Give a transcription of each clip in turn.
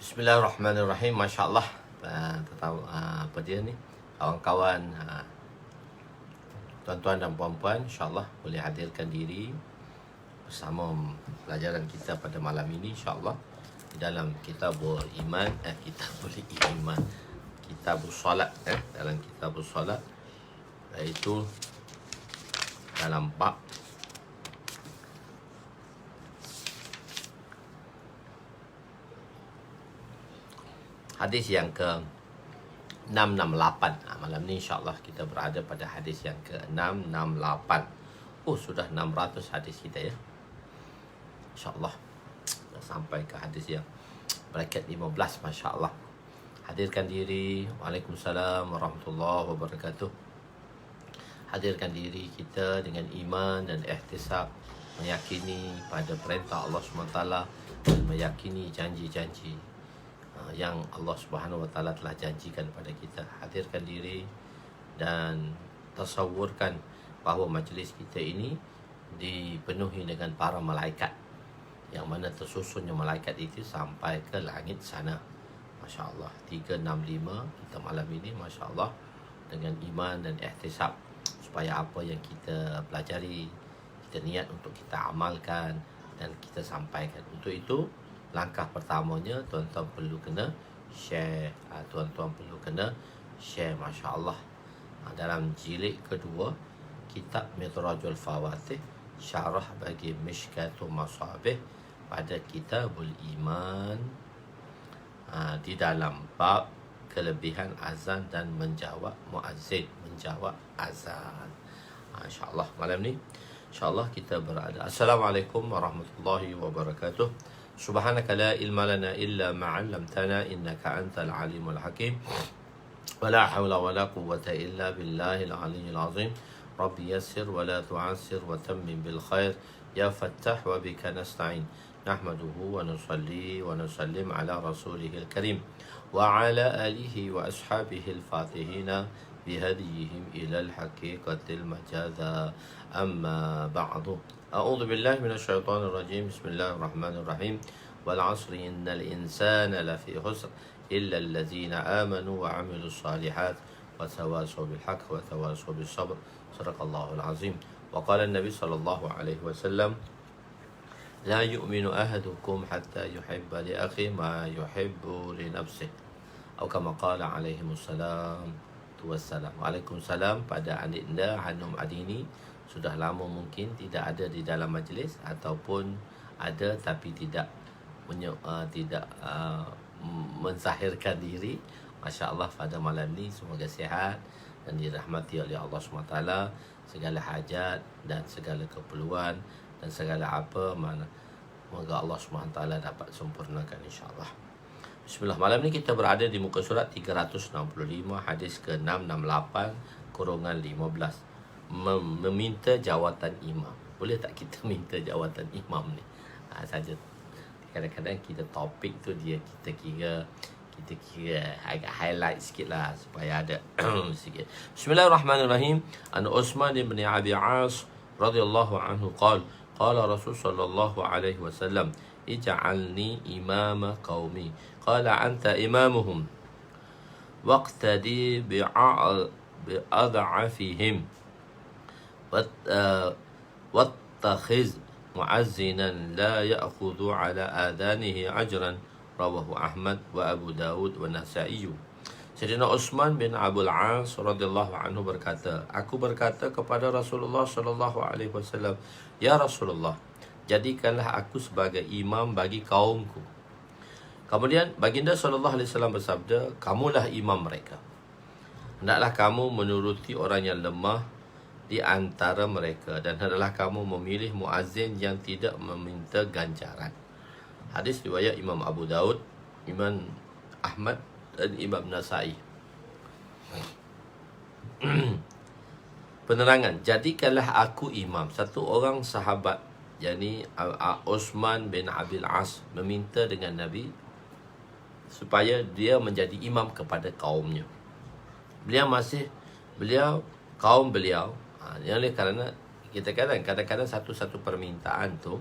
Bismillahirrahmanirrahim. Masya Allah. Tahu apa dia ni? Kawan-kawan, tuan-tuan dan puan-puan, insya-Allah boleh hadirkan diri bersama pelajaran kita pada malam ini, insya-Allah, di dalam Kitabul Iman, Kitabul Iman, Kitabul Salat, dalam Kitabul Salat, iaitu dalam bab hadis yang ke 668. Malam ni insya-Allah kita berada pada hadis yang ke 668. Oh, sudah 600 hadis kita ya. Insya-Allah dah sampai ke hadis yang bracket 15, masya-Allah. Hadirkan diri. Waalaikumsalam warahmatullahi wabarakatuh. Hadirkan diri kita dengan iman dan ihtisab, meyakini pada perintah Allah SWT dan meyakini janji-janji yang Allah Subhanahu Wa Taala telah janjikan pada kita. Hadirkan diri dan tasawurkan bahawa majlis kita ini dipenuhi dengan para malaikat, yang mana tersusunnya malaikat itu sampai ke langit sana. Masya Allah. 365 kita malam ini, masya Allah, dengan iman dan ihtisab, supaya apa yang kita pelajari, kita niat untuk kita amalkan dan kita sampaikan. Untuk itu, langkah pertamanya, tuan-tuan perlu kena share. Tuan-tuan perlu kena share, masya Allah. Dalam jilid kedua kitab Midrajul Fawatih, syarah bagi Mishkatul Masabih, pada Kitabul Iman, di dalam bab kelebihan azan dan menjawab muazzin, menjawab azan. InsyaAllah malam ni, InsyaAllah kita berada. Assalamualaikum warahmatullahi wabarakatuh. Subhanaka la ilma lana illa ma 'allamtana innaka antal alimul hakim. Wala hawla wala quwwata illa billahil aliyyil azim. Rabbi yassir wa la tu'assir wa tammim bil khair. Ya Fattah wa bika nasta'in. Nahmaduhu wa nusalli wa nusallim ala rasulihil karim wa ala alihi wa ashabihil fatihina bihadiyihim ilal haqiqatil majaza. Amma ba'du. A'udzu billahi minasyaitonir rajim. Bismillahirrahmanirrahim. Wal 'asri innal insana lafi khusr illa allazina amanu wa 'amilus shalihat wa tawasaw bil haqq wa tawasaw bis sabr. Shadaqallahul azim. Wa qala an-nabi sallallahu alaihi wasallam, la yu'minu ahadukum hatta yuhibba li akhihi ma yuhibbu li nafsihi. Atau kama qala alaihi wassalam. Waalaikumsalam pada Adinda Hanum Adini. Sudah lama mungkin tidak ada di dalam majlis, ataupun ada tapi tidak menzahirkan diri. Masya Allah, pada malam ni semoga sihat dan dirahmati oleh Allah SWT. Segala hajat dan segala keperluan dan segala apa mana, semoga Allah SWT dapat sempurnakan, insyaAllah. Bismillah. Malam ni kita berada di muka surat 365, hadis ke 668 kurungan 15. Meminta jawatan imam. Boleh tak kita minta jawatan imam ni? Saja. Kadang-kadang kita topik tu kita kira agak highlight sikit lah, supaya ada sikit. Bismillahirrahmanirrahim. An Utsman bin Abi As radhiyallahu anhu qala Rasul sallallahu alaihi wasallam, ij'alni imama qaumi. Qala anta imamuhum waqtadi bi'ad'afihim wattakhiz mu'azzinan la ya'khudhu ala adanihi ajran. Rawahu Ahmad wa Abu Dawud wa Nasa'i. Sayyidina Utsman bin Abul As radhiyallahu anhu berkata, aku berkata kepada Rasulullah sallallahu alaihi wasallam, ya Rasulullah, jadikanlah aku sebagai imam bagi kaumku. Kemudian baginda sallallahu alaihi wasallam bersabda, kamulah imam mereka. Hendaklah kamu menuruti orang yang lemah di antara mereka, dan hendaklah kamu memilih muazzin yang tidak meminta ganjaran. Hadis riwayat Imam Abu Daud, Imam Ahmad dan Imam Nasa'i. Penerangan, jadikanlah aku imam. Satu orang sahabat, yakni Utsman bin Abil As, meminta dengan Nabi supaya dia menjadi imam kepada kaumnya. Kaum beliau, yang oleh kerana kita kadang-kadang satu-satu permintaan tu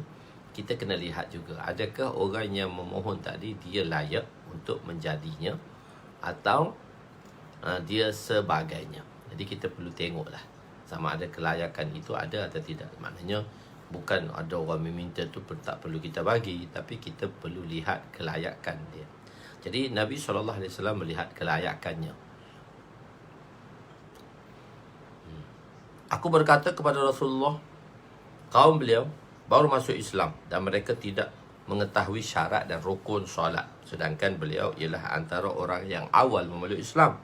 kita kena lihat juga, adakah orang yang memohon tadi dia layak untuk menjadinya atau dia sebagainya. Jadi kita perlu tengoklah sama ada kelayakan itu ada atau tidak. Maknanya bukan ada orang meminta tu tak perlu kita bagi, tapi kita perlu lihat kelayakan dia. Jadi Nabi SAW melihat kelayakannya. Aku berkata kepada Rasulullah, kaum beliau baru masuk Islam dan mereka tidak mengetahui syarat dan rukun solat, sedangkan beliau ialah antara orang yang awal memeluk Islam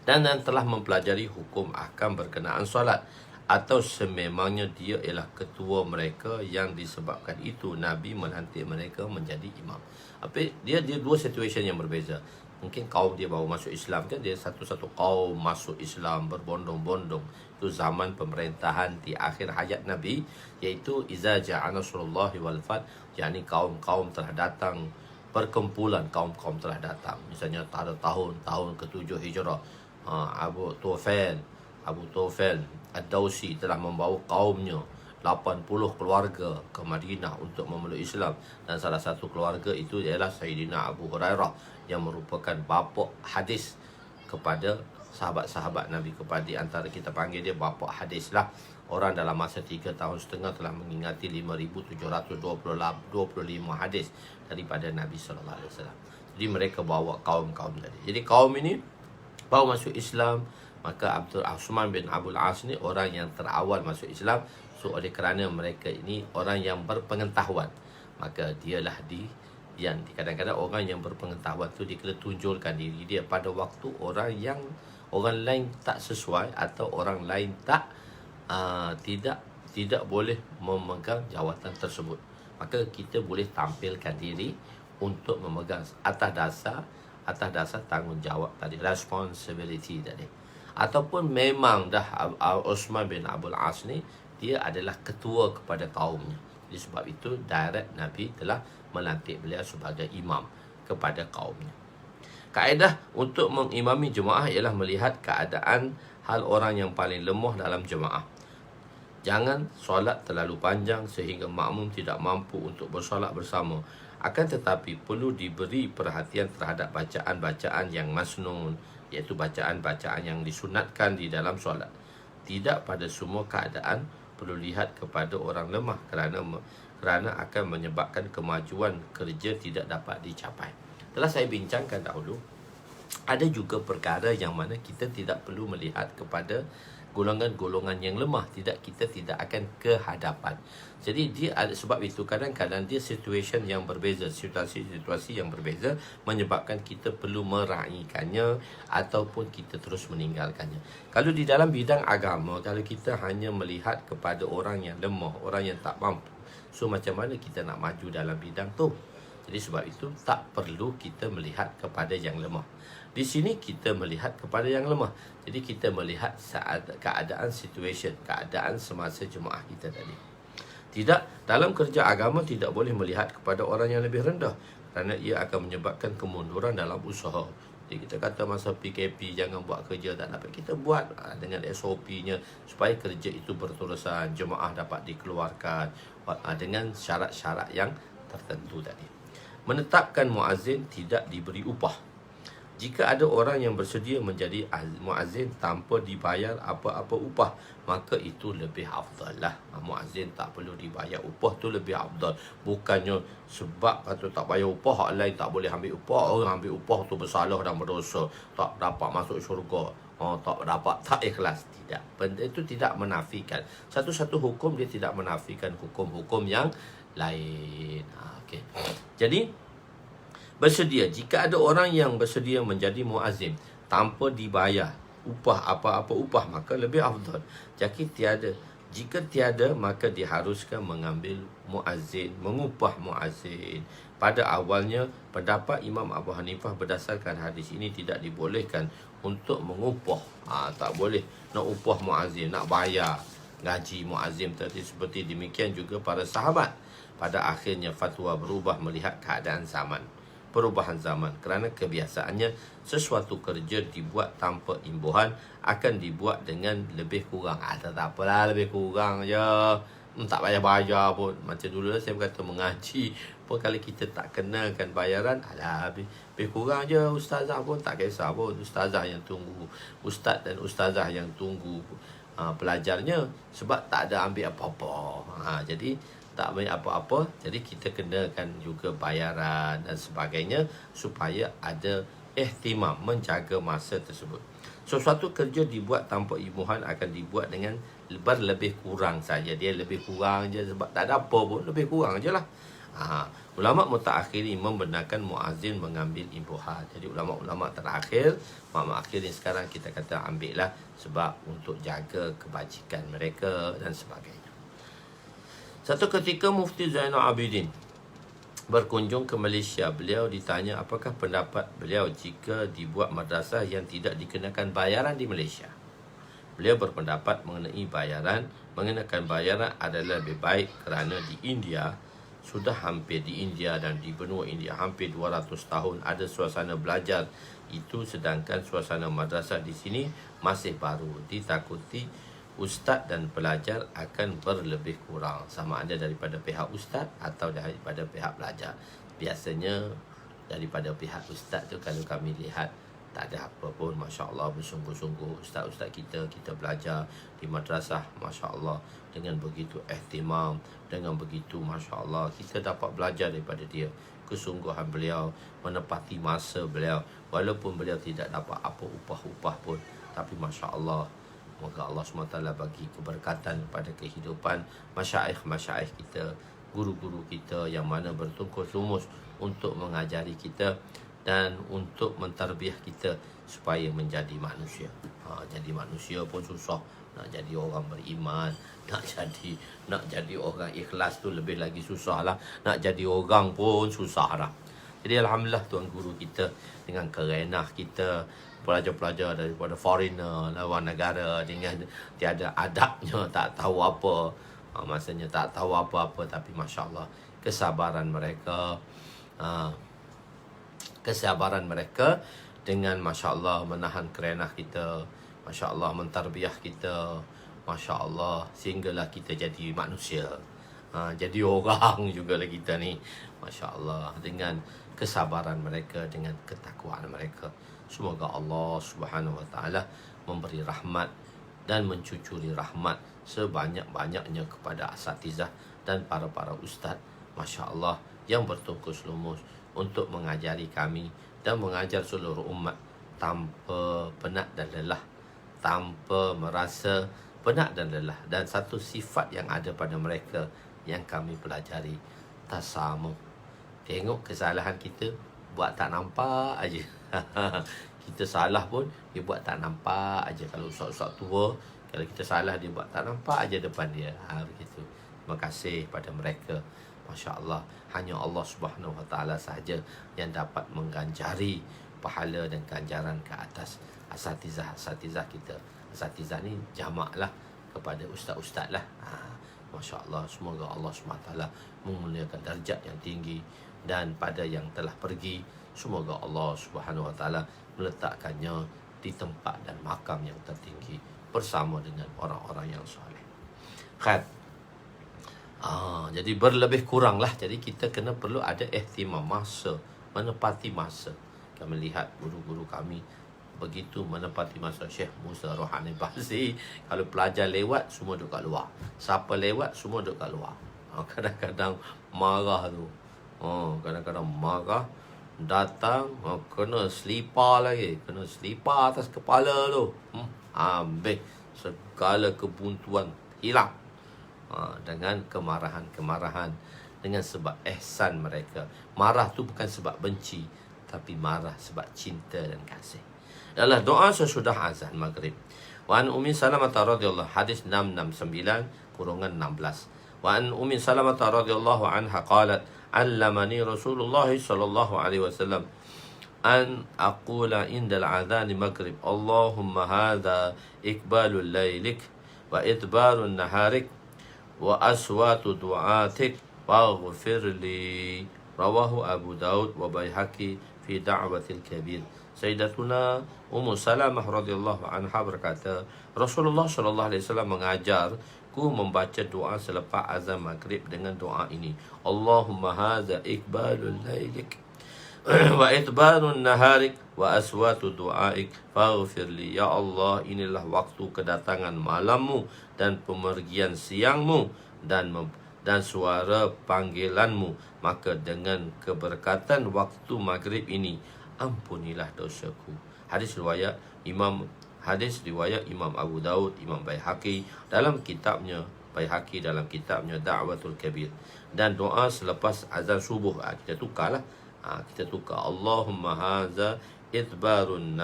dan telah mempelajari hukum ahkam berkenaan solat, atau sememangnya dia ialah ketua mereka yang disebabkan itu Nabi melantik mereka menjadi imam. Apa dia dua situasi yang berbeza. Mungkin kaum dia baru masuk Islam kan, dia satu-satu kaum masuk Islam berbondong-bondong. Itu zaman pemerintahan di akhir hayat Nabi, iaitu iza ja'a nasrullahi wal fath, yakni kaum-kaum telah datang, perkumpulan kaum-kaum telah datang. Misalnya pada tahun ke-7 Hijrah, Abu Tufail Ad-Dawsi telah membawa kaumnya 80 keluarga ke Madinah untuk memeluk Islam, dan salah satu keluarga itu ialah Sayyidina Abu Hurairah yang merupakan bapa hadis kepada sahabat-sahabat Nabi. Kepada antara kita panggil dia bapa hadis lah. Orang dalam masa 3 tahun setengah telah mengingati 5,725 hadis daripada Nabi SAW. Jadi mereka bawa kaum-kaum tadi. Jadi kaum ini baru masuk Islam, maka Abdul Uthman bin Abdul As ni orang yang terawal masuk Islam. So oleh kerana mereka ini orang yang berpengetahuan, maka dialah yang kadang-kadang orang yang berpengetahuan tu dia kena tunjulkan diri dia pada waktu orang lain tak sesuai atau orang lain tidak boleh memegang jawatan tersebut, maka kita boleh tampilkan diri untuk memegang atas dasar tanggungjawab tadi, responsibility tadi. Ataupun memang dah Uthman bin Abdul As ni dia adalah ketua kepada kaumnya. Jadi sebab itu direct Nabi telah melantik beliau sebagai imam kepada kaumnya. Kaedah untuk mengimami jemaah ialah melihat keadaan hal orang yang paling lemah dalam jemaah. Jangan solat terlalu panjang sehingga makmum tidak mampu untuk bersolat bersama. Akan tetapi perlu diberi perhatian terhadap bacaan-bacaan yang masnun, iaitu bacaan-bacaan yang disunatkan di dalam solat. Tidak pada semua keadaan perlu lihat kepada orang lemah kerana akan menyebabkan kemajuan kerja tidak dapat dicapai. Telah saya bincangkan dahulu, ada juga perkara yang mana kita tidak perlu melihat kepada golongan-golongan yang lemah, kita tidak akan ke hadapan. Jadi dia ada, sebab itu kadang-kadang dia situasi yang berbeza, situasi yang berbeza menyebabkan kita perlu meraihkannya ataupun kita terus meninggalkannya. Kalau di dalam bidang agama, kalau kita hanya melihat kepada orang yang lemah, orang yang tak mampu, so macam mana kita nak maju dalam bidang tu? Jadi sebab itu tak perlu kita melihat kepada yang lemah. Di sini kita melihat kepada yang lemah. Jadi kita melihat keadaan semasa jemaah kita tadi. Tidak, dalam kerja agama tidak boleh melihat kepada orang yang lebih rendah, kerana ia akan menyebabkan kemunduran dalam usaha. Jadi kita kata masa PKP jangan buat kerja tak dapat, kita buat dengan SOP-nya supaya kerja itu berterusan, jemaah dapat dikeluarkan dengan syarat-syarat yang tertentu tadi. Menetapkan muazzin tidak diberi upah. Jika ada orang yang bersedia menjadi muazzin tanpa dibayar apa-apa upah, maka itu lebih afdal lah. Muazzin tak perlu dibayar upah, tu lebih afdal. Bukannya sebab kata tak bayar upah, hak lain tak boleh ambil upah, orang ambil upah tu bersalah dan berdosa, tak dapat masuk syurga, tak ikhlas. Tidak, benda itu tidak menafikan. Satu-satu hukum dia tidak menafikan hukum-hukum yang lain. Okay. Jadi bersedia, jika ada orang yang bersedia menjadi muazzin tanpa dibayar upah apa-apa upah, maka lebih afdal. Jika tiada, maka diharuskan mengambil muazzin, mengupah muazzin. Pada awalnya, pendapat Imam Abu Hanifah berdasarkan hadis ini tidak dibolehkan untuk mengupah. Tak boleh nak upah muazzin, nak bayar gaji muazzin tadi. Seperti demikian juga para sahabat. Pada akhirnya fatwa berubah melihat keadaan perubahan zaman, kerana kebiasaannya sesuatu kerja dibuat tanpa imbuhan akan dibuat dengan lebih kurang. Tak apalah, lebih kurang je. Tak payah bayar pun. Macam dulu lah saya berkata mengaji pun kalau kita tak kenakan bayaran, alah lebih kurang je ustazah pun tak kisah pun. Ustazah yang tunggu, ustaz dan ustazah yang tunggu pelajarnya, sebab tak ada ambil apa-apa. Jadi tak ambil apa-apa, jadi kita kenakan juga bayaran dan sebagainya supaya ada ihtimam menjaga masa tersebut. Sesuatu kerja dibuat tanpa imbuhan akan dibuat dengan berlebih kurang saja. Dia lebih kurang je sebab tak ada apa pun, lebih kurang je lah. Ulama mutaakhirin membenarkan muazzin mengambil imbuhan. Jadi ulama-ulama terakhir, ulama akhir ni sekarang kita kata ambil lah, sebab untuk jaga kebajikan mereka dan sebagainya. Satu ketika Mufti Zainal Abidin berkunjung ke Malaysia. Beliau ditanya apakah pendapat beliau jika dibuat madrasah yang tidak dikenakan bayaran di Malaysia. Beliau berpendapat mengenakan bayaran adalah lebih baik kerana di India, sudah hampir di India dan di benua India hampir 200 tahun ada suasana belajar itu, sedangkan suasana madrasah di sini masih baru. Ditakuti ustaz dan pelajar akan berlebih kurang, sama ada daripada pihak ustaz atau daripada pihak pelajar. Biasanya daripada pihak ustaz tu kalau kami lihat tak ada apa pun, Masya Allah, bersungguh-sungguh ustaz-ustaz kita belajar di madrasah, Masya Allah, dengan begitu ihtimam, dengan begitu Masya Allah, kita dapat belajar daripada dia. Kesungguhan beliau, menepati masa beliau, walaupun beliau tidak dapat apa upah-upah pun, tapi Masya Allah, moga Allah SWT bagi keberkatan pada kehidupan masyaikh-masyaikh kita, guru-guru kita yang mana bertungkus lumus untuk mengajari kita dan untuk mentarbiah kita supaya menjadi manusia. Jadi manusia pun susah, nak jadi orang beriman, nak jadi orang ikhlas tu lebih lagi susah lah. Nak jadi orang pun susah lah. Jadi alhamdulillah tuan guru kita dengan kerenah kita, pelajar-pelajar daripada foreigner, lawan negara, dengan tiada adabnya, tak tahu apa, maksudnya tak tahu apa-apa, tapi Masya Allah kesabaran mereka dengan Masya Allah menahan kerenah kita, Masya Allah mentarbiah kita, Masya Allah, sehinggalah kita jadi manusia, jadi orang juga lah kita ni, Masya Allah, dengan kesabaran mereka, dengan ketakwaan mereka. Semoga Allah Subhanahu Wa Taala memberi rahmat dan mencucuri rahmat sebanyak-banyaknya kepada asatizah dan para ustaz, Masya Allah, yang bertungkus lumus untuk mengajari kami dan mengajar seluruh umat tanpa penat dan lelah, tanpa merasa penat dan lelah. Dan satu sifat yang ada pada mereka yang kami pelajari, tasamuh. Tengok kesalahan kita, buat tak nampak aja. Kita salah pun dia buat tak nampak aja. Kalau ustaz-ustaz tua, kalau kita salah dia buat tak nampak aja depan dia. Begitu. Terima kasih pada mereka. Masya Allah, hanya Allah Subhanahu Wa Taala sahaja yang dapat mengganjari pahala dan ganjaran ke atas asatizah kita. Asatizah ni jamak lah kepada ustaz-ustaz lah. Masya Allah, semoga Allah SWT memuliakan darjat yang tinggi, dan pada yang telah pergi, semoga Allah Subhanahu Wa Taala meletakkannya di tempat dan makam yang tertinggi bersama dengan orang-orang yang soleh. Khair. Jadi berlebih kurang lah. Jadi kita perlu ada ihtimam masa, menepati masa. Kami lihat guru-guru kami begitu menepati masa. Syekh Musa Rohani Bahzi, kalau pelajar lewat semua duduk kat luar, siapa lewat semua duduk kat luar. Kadang-kadang marah tu, kadang-kadang marah, datang kena selipar lagi, kena selipar atas kepala tu, habis segala kebuntuan hilang. Dengan kemarahan, dengan sebab ihsan mereka. Marah tu bukan sebab benci, tapi marah sebab cinta dan kasih. Adalah doa sesudah azan maghrib. Wa an Ummi Salamah radhiyallahu, hadis 669-16. Wa an Ummi Salamah radhiyallahu anha qalat, allamani Rasulullah sallallahu alaihi wasallam an aqula indal azan maghrib, Allahumma hadha ikbalul lailik wa idbarun naharik wa aswatu du'atik waghfir li. Rawahu Abu Daud wa Baihaqi fi Da'watil Kabir. Sayyidatuna Ummu Salamah radhiyallahu anha berkata, Rasulullah sallallahu alaihi wasallam mengajar Ku membaca doa selepas azan maghrib dengan doa ini. Allahumma hadza iqbalul lailik wa idbarun naharik wa aswatu du'aik faghfir li. Ya Allah, inilah waktu kedatangan malammu dan pemergian siangmu dan suara panggilanmu. Maka dengan keberkatan waktu maghrib ini, ampunilah dosaku. Hadis riwayat Imam Abu Daud, Imam Baihaqi dalam kitabnya Da'watul Kabir. Dan doa selepas azan subuh, kita tukarlah. Kita tukar Allahumma haza idbarun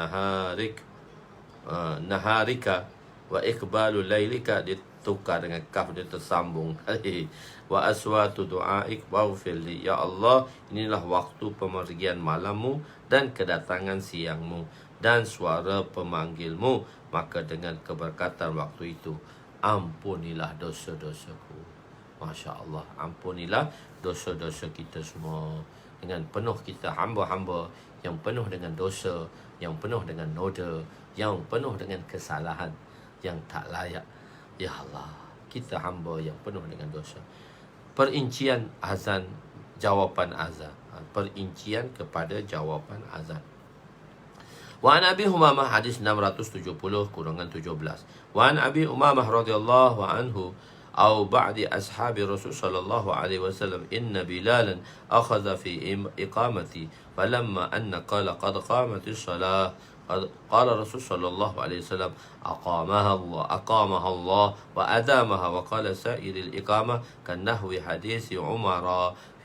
naharika wa iqbalul lailika, ditukar dengan kaf, dia tersambung. Wa aswatu du'aik waghfir li. Ya Allah, inilah waktu pemergian malammu dan kedatangan siangmu dan suara pemanggilmu. Maka dengan keberkatan waktu itu, ampunilah dosa-dosaku. Masya Allah, ampunilah dosa-dosa kita semua. Dengan penuh kita hamba-hamba yang penuh dengan dosa, yang penuh dengan noda, yang penuh dengan kesalahan yang tak layak. Ya Allah, kita hamba yang penuh dengan dosa. Perincian azan, jawapan azan. Perincian kepada jawapan azan. Wa an Abi Umamah, hadis 670 kurangan 17. Wa an Abi Umamah radhiyallahu anhu أو بعد أصحاب رسول صلى الله عليه وسلم إن بلالا أخذ في إقامتي فلما أن قال قد قامت الصلاة قال رسول صلى الله عليه وسلم أقامها الله وأدامها وقال سائر الإقامة كالنحو حديث عمر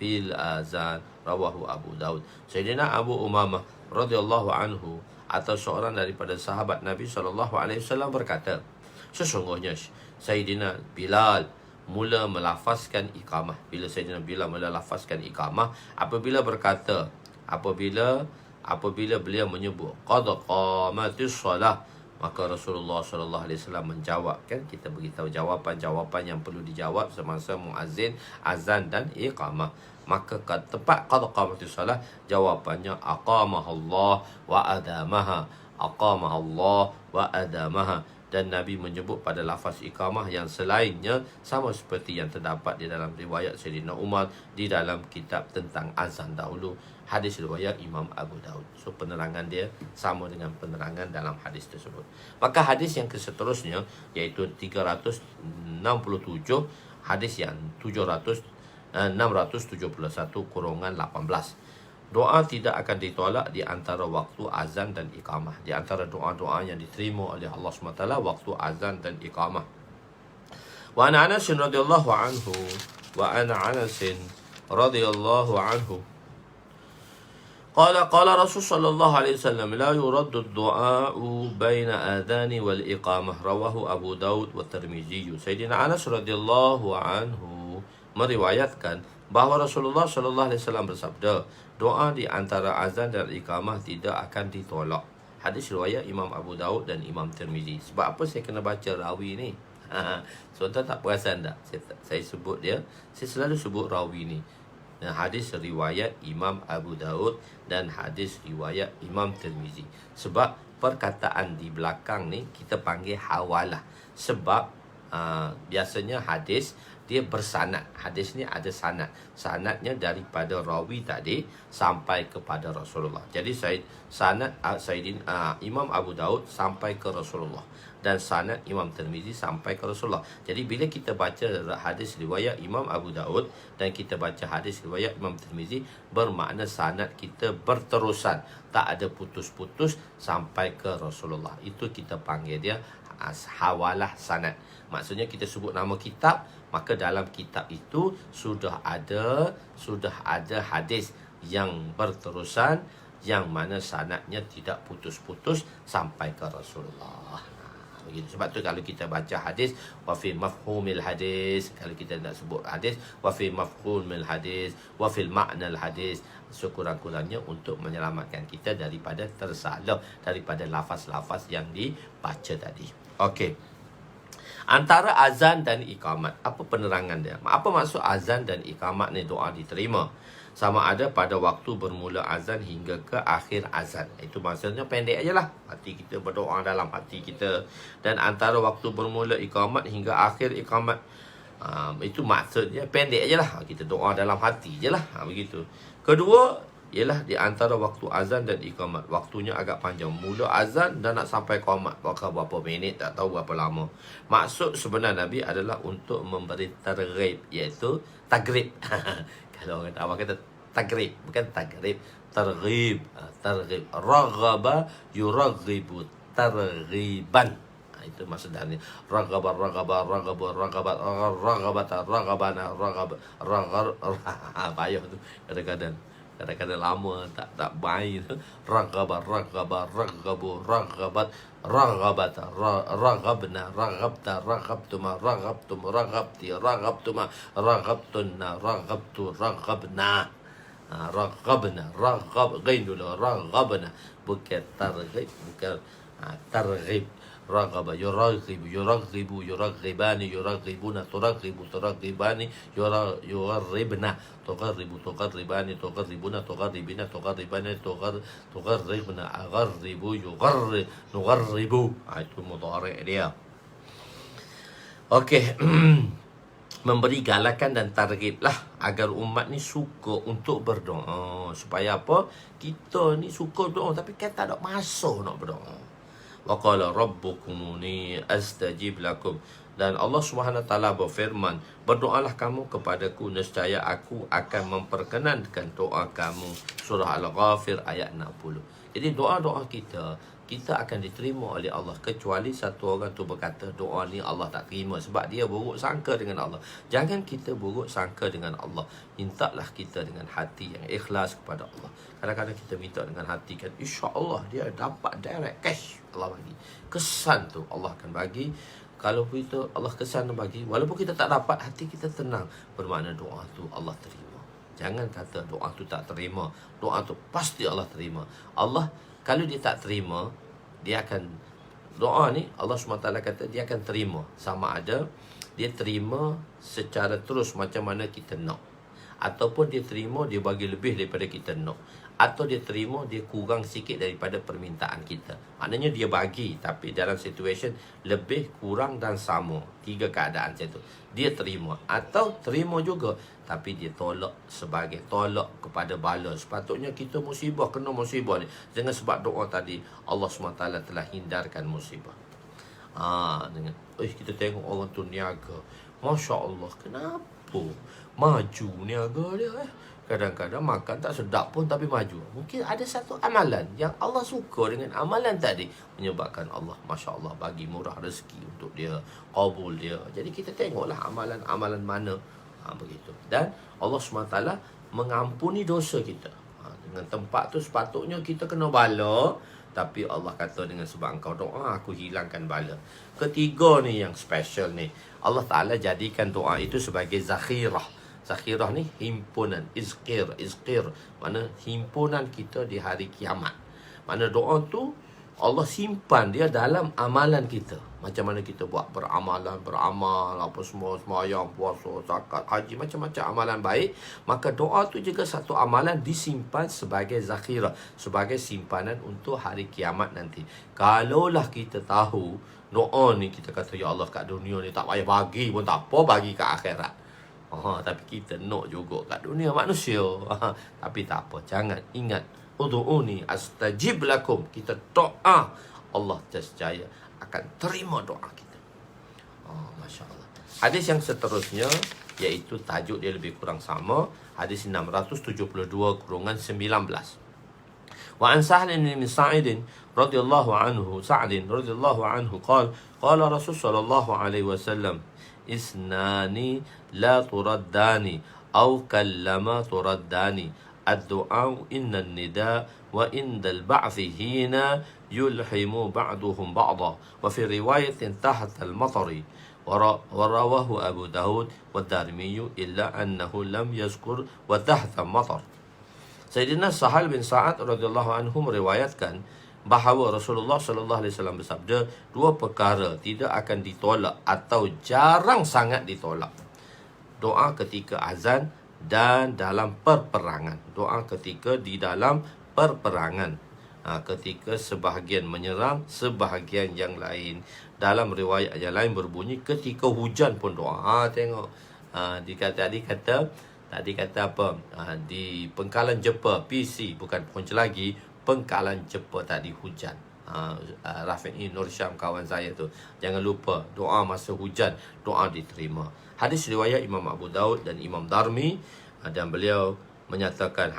في الآذان رواه أبو داود. Sayyidina Abu Umamah radhiyallahu anhu, atau seorang daripada sahabat Nabi SAW berkata, sesungguhnya Sayyidina Bilal mula melafazkan iqamah. Bila Sayyidina Bilal mula lafazkan iqamah, apabila beliau menyebut qad qamatis shalah, maka Rasulullah SAW menjawab. Kan kita beritahu jawapan-jawapan yang perlu dijawab semasa muazzin, azan dan iqamah. Maka tepat qad qamatis shalah, jawapannya aqamahallah wa adamaha. Aqamahallah wa adamaha. Dan Nabi menyebut pada lafaz iqamah yang selainnya sama seperti yang terdapat di dalam riwayat Sayyidina Umar di dalam kitab tentang azan dahulu, hadis riwayat Imam Abu Daud. So penerangan dia sama dengan penerangan dalam hadis tersebut. Maka hadis yang seterusnya, iaitu 367, hadis yang 671 kurungan 18. Doa tidak akan ditolak di antara waktu azan dan iqamah. Di antara doa-doa yang diterima oleh Allah SWT waktu azan dan iqamah. Wa an Anas radhiyallahu anhu قال رسول صلى الله عليه وسلم لا يرد الدعاء بين آذان والإقامة رواه أبو داود والترمذي. Sayyidina Anas radhiyallahu anhu meriwayatkan bahawa Rasulullah sallallahu alaihi wasallam bersabda, doa di antara azan dan iqamah tidak akan ditolak. Hadis riwayat Imam Abu Daud dan Imam Tirmizi. Sebab apa saya kena baca rawi ni? Tuan-tuan tak perasan tak? Saya sebut dia, saya selalu sebut rawi ni. Hadis riwayat Imam Abu Daud dan hadis riwayat Imam Tirmizi. Sebab perkataan di belakang ni kita panggil hawalah. Sebab biasanya hadis dia bersanad. Hadis ni ada sanad. Sanadnya daripada rawi tadi sampai kepada Rasulullah. Jadi Imam Abu Daud sampai ke Rasulullah dan sanad Imam Tirmizi sampai ke Rasulullah. Jadi bila kita baca hadis riwayat Imam Abu Daud dan kita baca hadis riwayat Imam Tirmizi, bermakna sanad kita berterusan, tak ada putus-putus sampai ke Rasulullah. Itu kita panggil dia hawalah sanad. Maksudnya kita sebut nama kitab, maka dalam kitab itu sudah ada hadis yang berterusan, yang mana sanadnya tidak putus-putus sampai ke Rasulullah. Begitu. Sebab tu kalau kita baca hadis wa fi mafhumil hadis, kalau kita nak sebut hadis wa fi mafhumil hadis wa fil ma'nal hadis, sekurang-kurangnya untuk menyelamatkan kita daripada tersalah daripada lafaz-lafaz yang dibaca tadi. Okey. Antara azan dan iqamat, apa penerangan dia? Apa maksud azan dan iqamat ni doa diterima? Sama ada pada waktu bermula azan hingga ke akhir azan. Itu maksudnya pendek aja lah. Hati kita berdoa dalam hati kita. Dan antara waktu bermula iqamat hingga akhir iqamat, itu maksudnya pendek aja lah. Kita doa dalam hati je lah. Begitu. Kedua, ialah di antara waktu azan dan iqamat. Waktunya agak panjang. Mula azan dan nak sampai qamat. Berapa minit, tak tahu berapa lama. Maksud sebenar Nabi adalah untuk memberi targhib, iaitu tagrib. Kalau orang awak kata tagrib, bukan tagrib, targhib. Targhib. Raghaba yuraghibu targhiban. Itu maksudnya. Raghabar, raghabar, raghabar, raghabat, raghabata, raghabana, payah tu kadang-kadang. Kadang-kadang lama tak main. Raghabar, raghabar, raghabu, raghabat, raghabata, raghabna, raghabta, raghabtuma, raghabtum, raghabti, raghabtuma, raghabtunna, raghabtu, raghabna. Raghabna, ghain dulu, raghabna. Bukan targhib, bukan targhib. Raghaba, yuraghibu, yuraghibu, yuraghibani, yuraghibuna, turaghibu, turaghibani, yugharribna, tugharribu, tugharribani, tugharribuna, tugharribina, tugharribani, tugharribna, agharribu, nugharribu. Itu mudhari' dia. Okey. Memberi galakan dan targhib lah agar umat ni suka untuk berdoa. Supaya apa? Kita ni suka doa tapi kita tak ada masa nak berdoa. Wa qala rabbukumuni astajib lakum. Dan Allah Subhanahu taala berfirman, berdoalah kamu kepadaku, nescaya aku akan memperkenankan doa kamu. Surah Al-Ghafir ayat 60. Jadi doa-doa kita akan diterima oleh Allah, kecuali satu orang tu berkata doa ni Allah tak terima sebab dia buruk sangka dengan Allah. Jangan kita buruk sangka dengan Allah. Mintalah kita dengan hati yang ikhlas kepada Allah. Kadang-kadang kita minta dengan hati kan, insya-Allah dia dapat direct cash Allah bagi. Kesan tu Allah akan bagi. Kalau kita Allah kesan bagi, walaupun kita tak dapat, hati kita tenang, bermakna doa tu Allah terima. Jangan kata doa tu tak terima. Doa tu pasti Allah terima. Allah kalau dia tak terima, dia akan doa ni Allah SWT kata dia akan terima. Sama ada dia terima secara terus macam mana kita nak, ataupun dia terima dia bagi lebih daripada kita nak, atau dia terima dia kurang sikit daripada permintaan kita. Maknanya dia bagi tapi dalam situation lebih, kurang dan sama. 3 keadaan macam tu. Dia terima atau terima juga tapi dia tolak sebagai tolak kepada bala. Sepatutnya kita musibah, kena musibah ni jangan sebab doa tadi Allah SWT telah hindarkan musibah. Dengan kita tengok orang tu niaga, Masya Allah, kenapa maju niaga dia kadang-kadang makan tak sedap pun tapi maju. Mungkin ada satu amalan yang Allah suka dengan amalan tadi, menyebabkan Allah Masya Allah bagi murah rezeki untuk dia, qabul dia. Jadi kita tengoklah amalan-amalan mana. Begitu. Dan Allah SWT mengampuni dosa kita. Dengan tempat tu sepatutnya kita kena bala, tapi Allah kata dengan sebab engkau doa aku hilangkan bala. Ketiga ni yang special ni, Allah Ta'ala jadikan doa itu sebagai zakhirah. Zakhirah ni himpunan, izkir, mana himpunan kita di hari kiamat. Mana doa tu Allah simpan dia dalam amalan kita. Macam mana kita buat beramal apa semua, sembahyang, puasa, zakat, haji, macam-macam amalan baik. Maka doa tu juga satu amalan disimpan sebagai zakhirah, sebagai simpanan untuk hari kiamat nanti. Kalaulah kita tahu doa ni, kita kata ya Allah kat dunia ni tak payah bagi pun tak apa, bagi kat akhirat. Tapi kita nak juga kat dunia manusia. Tapi tak apa, jangan, ingat, ud'uni astajib lakum. Kita doa, Allah nescaya akan terima doa kita. Masya Allah. Hadis yang seterusnya, iaitu tajuk dia lebih kurang sama. Hadis 672-19. Wa an Sahl bin Sa'id radhiyallahu anhu, qala Rasul sallallahu alaihi wasallam, isnani la turaddani aw kallama turaddani ad-du'a inna an-nida wa indal ba'thi hina yulhimu ba'duhum ba'da wa fi riwayatin tahta al-matari wa rawahu Abu Daud wa Darimi illa annahu lam yazkur wa tahta al-matar. Sayyidina Sahal bin Sa'ad radhiyallahu anhu meriwayatkan bahawa Rasulullah sallallahu alaihi wasallam bersabda, dua perkara tidak akan ditolak atau jarang sangat ditolak. Doa ketika azan dan dalam perperangan. Doa ketika di dalam perperangan. Ketika sebahagian menyerang sebahagian yang lain. Dalam riwayat yang lain berbunyi ketika hujan pun doa. Tengok. Tadi kata apa? Di Pengkalan Jepa PC, bukan Punca lagi, Pengkalan Jepa tadi hujan. Rafi'i Nur Syam kawan saya tu, jangan lupa doa masa hujan, doa diterima. Hadis riwayat Imam Abu Daud dan Imam Darmi, dan beliau menyatakan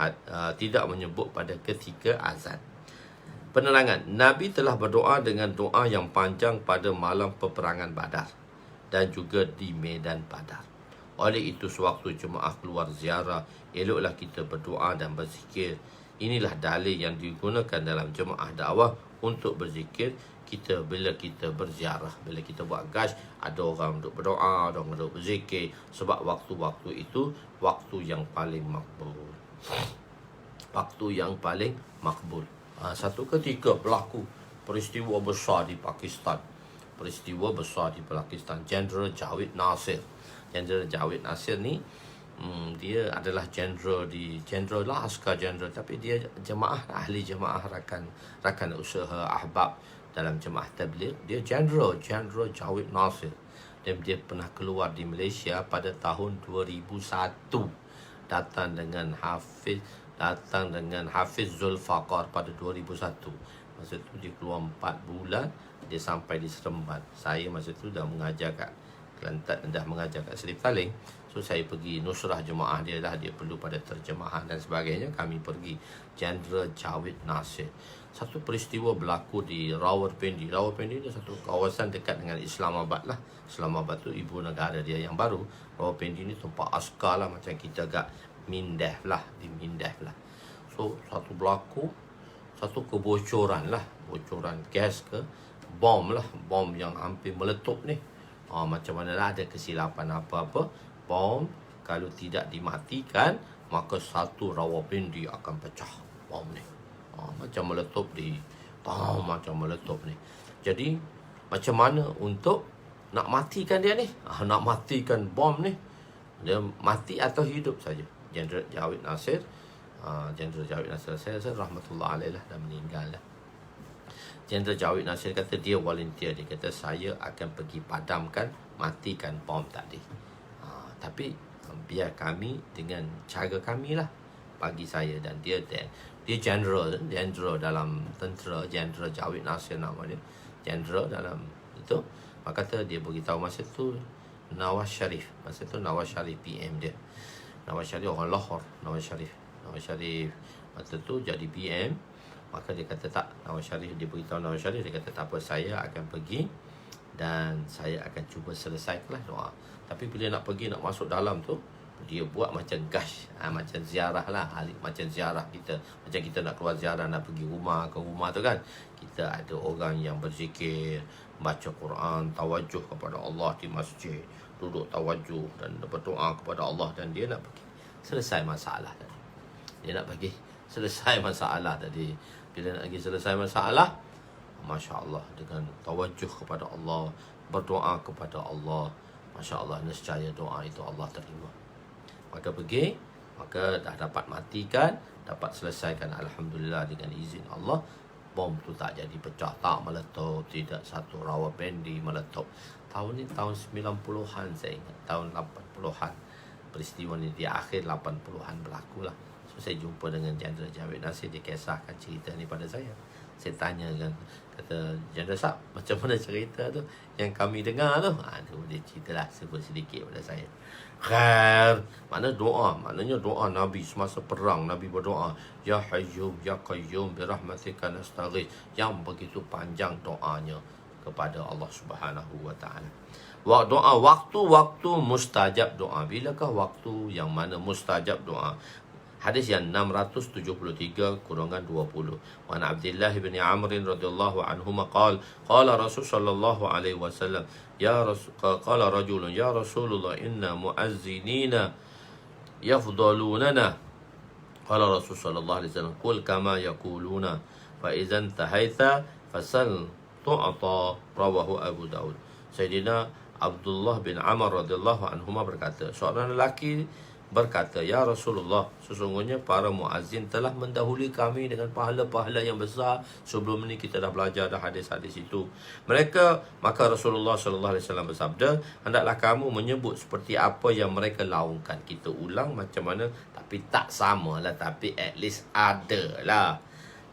tidak menyebut pada ketika azan. Penerangan, Nabi telah berdoa dengan doa yang panjang pada malam peperangan Badar dan juga di medan Badar. Oleh itu sewaktu jemaah keluar ziarah, eloklah kita berdoa dan berzikir. Inilah dalil yang digunakan dalam jemaah dakwah untuk berzikir kita bila kita berziarah. Bila kita buat gash, ada orang duduk berdoa, ada orang duduk berzikir. Sebab waktu-waktu itu waktu yang paling makbul. Waktu yang paling makbul. Satu ketika berlaku peristiwa besar di Pakistan. Peristiwa besar di Pakistan. Jeneral Jawid Nasir. Jeneral Jawid Nasir ni dia adalah jeneral lah, askar jeneral, tapi dia jemaah, ahli jemaah rakan usaha ahbab dalam jemaah tabligh. Dia Jeneral Jawid Nasir, dan dia pernah keluar di Malaysia pada tahun 2001, datang dengan Hafiz Zulfaqar pada 2001. Masa tu dia keluar 4 bulan, dia sampai di Seremban. Saya masa tu dah mengajar kat Kelantan, dah mengajar kat Serip Taling. So saya pergi nusrah jemaah dia dah, dia perlu pada terjemahan dan sebagainya. Kami pergi. Jeneral Jawid Nasir. Satu peristiwa berlaku di Rawalpindi. Rawalpindi ni satu kawasan dekat dengan Islamabad lah. Islamabad tu ibu negara dia yang baru. Rawalpindi ni tempat askar lah, macam kita kat Mindef lah, di Mindef lah. So satu berlaku, satu kebocoran lah, bocoran gas ke bom lah, bom yang hampir meletup ni. Macam mana lah, ada kesilapan apa-apa, bom kalau tidak dimatikan maka satu Rawalpindi akan pecah bom ni. Macam meletup macam meletup ni. Jadi macam mana untuk nak matikan dia ni? Nak matikan bom ni, dia mati atau hidup saja. Jeneral Jawid Nasir, saya rahmatullah alaih dah meninggal dah. Jeneral Jawid Nasir kata dia volunteer, dia kata saya akan pergi padamkan, matikan bom tadi. Tapi biar kami dengan cara kami lah, bagi saya. Dan dia general dalam tentera, Jeneral Jawid Nasir nama dia, general dalam itu. Maka kata dia beritahu masa tu Nawaz Sharif PM dia. Nawaz Sharif orang Lahore, Nawaz Sharif masa tu jadi PM. Maka dia kata tak, Nawaz Sharif, dia beritahu Nawaz Sharif, dia kata tak apa, saya akan pergi dan saya akan cuba selesaikanlah doa. Tapi bila nak pergi, nak masuk dalam tu, dia buat macam gash, macam ziarah lah, macam ziarah kita. Macam kita nak keluar ziarah, nak pergi rumah ke rumah tu kan, kita ada orang yang berzikir, baca Quran, tawajuh kepada Allah di masjid, duduk tawajuh dan berdoa kepada Allah. Dan dia nak pergi selesai masalah tadi. Bila nak pergi selesai masalah, Masya Allah, dengan tawajuh kepada Allah, berdoa kepada Allah, Masya Allah, nescaya doa itu Allah terima. Maka pergi, maka dah dapat matikan, dapat selesaikan, alhamdulillah, dengan izin Allah. Bom tu tak jadi pecah, tak meletup, tidak satu Rawalpindi meletup. Tahun ni tahun 90-an saya ingat, tahun 80-an. Peristiwa ni di akhir 80-an berlaku lah. So saya jumpa dengan Jeneral Jawid Nasir, dia kisahkan cerita ni pada saya. Saya tanya kan, kata Jeneral Sab, macam mana cerita tu yang kami dengar tu? Dia ceritalah, sebut sedikit pada saya. Khair, maknanya doa Nabi semasa perang. Nabi berdoa, Ya Hayyum, Ya Qayyum, Birahmatika nastaghith, yang begitu panjang doanya kepada Allah Subhanahu wa ta'ala. Doa waktu-waktu mustajab doa. Bilakah waktu yang mana mustajab doa? Hadis yang 673-20. Wa an Abdullah bin Amr radhiyallahu anhuma qala Rasul sallallahu alaihi wasallam, qala rajulun ya Rasulullah inna muazzinina yafdalunana. Qala Rasul sallallahu alaihi wasallam, qul kama yaquluna. fa idzan tahaita fasal tu'ata, rawahu Abu Daud. Sayyidina Abdullah bin Amr radhiyallahu anhuma berkata, seorang lelaki berkata, "Ya Rasulullah, sesungguhnya para muazzin telah mendahului kami dengan pahala-pahala yang besar. Sebelum ini kita dah belajar dah hadis-hadis itu." Maka Rasulullah sallallahu alaihi wasallam bersabda, "Hendaklah kamu menyebut seperti apa yang mereka laungkan." Kita ulang macam mana, tapi tak samalah, tapi at least ada lah.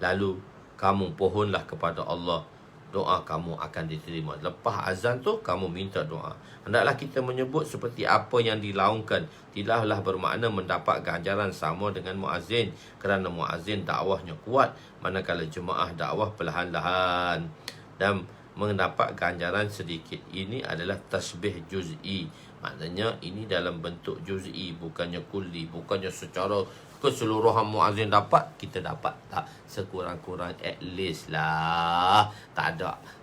Lalu kamu pohonlah kepada Allah, doa kamu akan diterima. Lepas azan tu kamu minta doa. Hendaklah kita menyebut seperti apa yang dilaungkan. Tidaklah bermakna mendapat ganjaran sama dengan muazzin, kerana muazzin dakwahnya kuat, manakala jemaah dakwah perlahan-lahan dan mendapat ganjaran sedikit. Ini adalah tasbih juz'i. Maknanya ini dalam bentuk juz'i, bukannya kulli, bukannya secara keseluruhan muazzin dapat, kita dapat tak, sekurang-kurang at least lah. Tak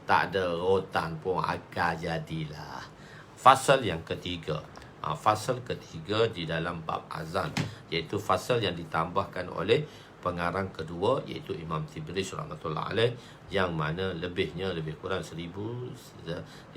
ada rotan pun akan jadilah. Fasal yang ketiga, fasal ketiga di dalam bab azan, iaitu fasal yang ditambahkan oleh pengarang kedua, iaitu Imam Tibris rahmatullah alaih, yang mana lebih kurang 1511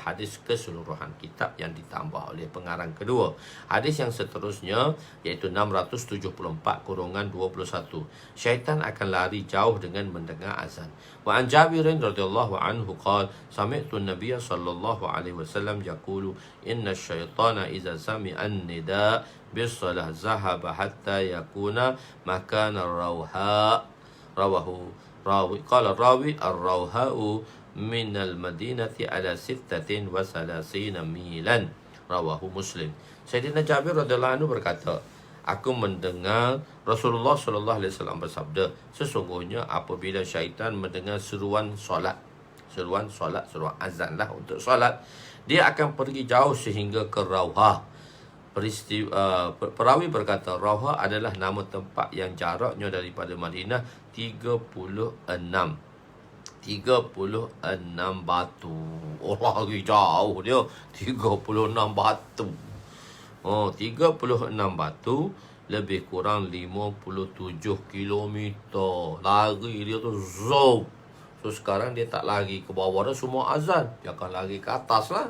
hadis keseluruhan kitab yang ditambah oleh pengarang kedua. Hadis yang seterusnya iaitu 674-21. Syaitan akan lari jauh dengan mendengar azan. Wa an Jabir radhiyallahu anhu qala sami'tu an-nabiy sallallahu alaihi wasallam yaqulu inna asy-syaitana idza sami'a an-nida bis-salah zahaba hatta yakuna makana ar-rawha. Qala rawi ar-rawha'u minal madinati ala 36 milan, rawahu Muslim. Sayyidina Jabir radhiyallahu anhu berkata, aku mendengar Rasulullah sallallahu alaihi wasallam bersabda, sesungguhnya apabila syaitan mendengar seruan azan lah untuk solat, dia akan pergi jauh sehingga ke Rawha. Perawi berkata, Rawha adalah nama tempat yang jaraknya daripada Madinah 36 batu. Oh, lagi jauh dia, 36 batu. 36 batu, lebih kurang 57 kilometer. Lari dia tu zoom. So sekarang dia tak lari ke bawah dah, semua azan, dia akan lari ke atas lah.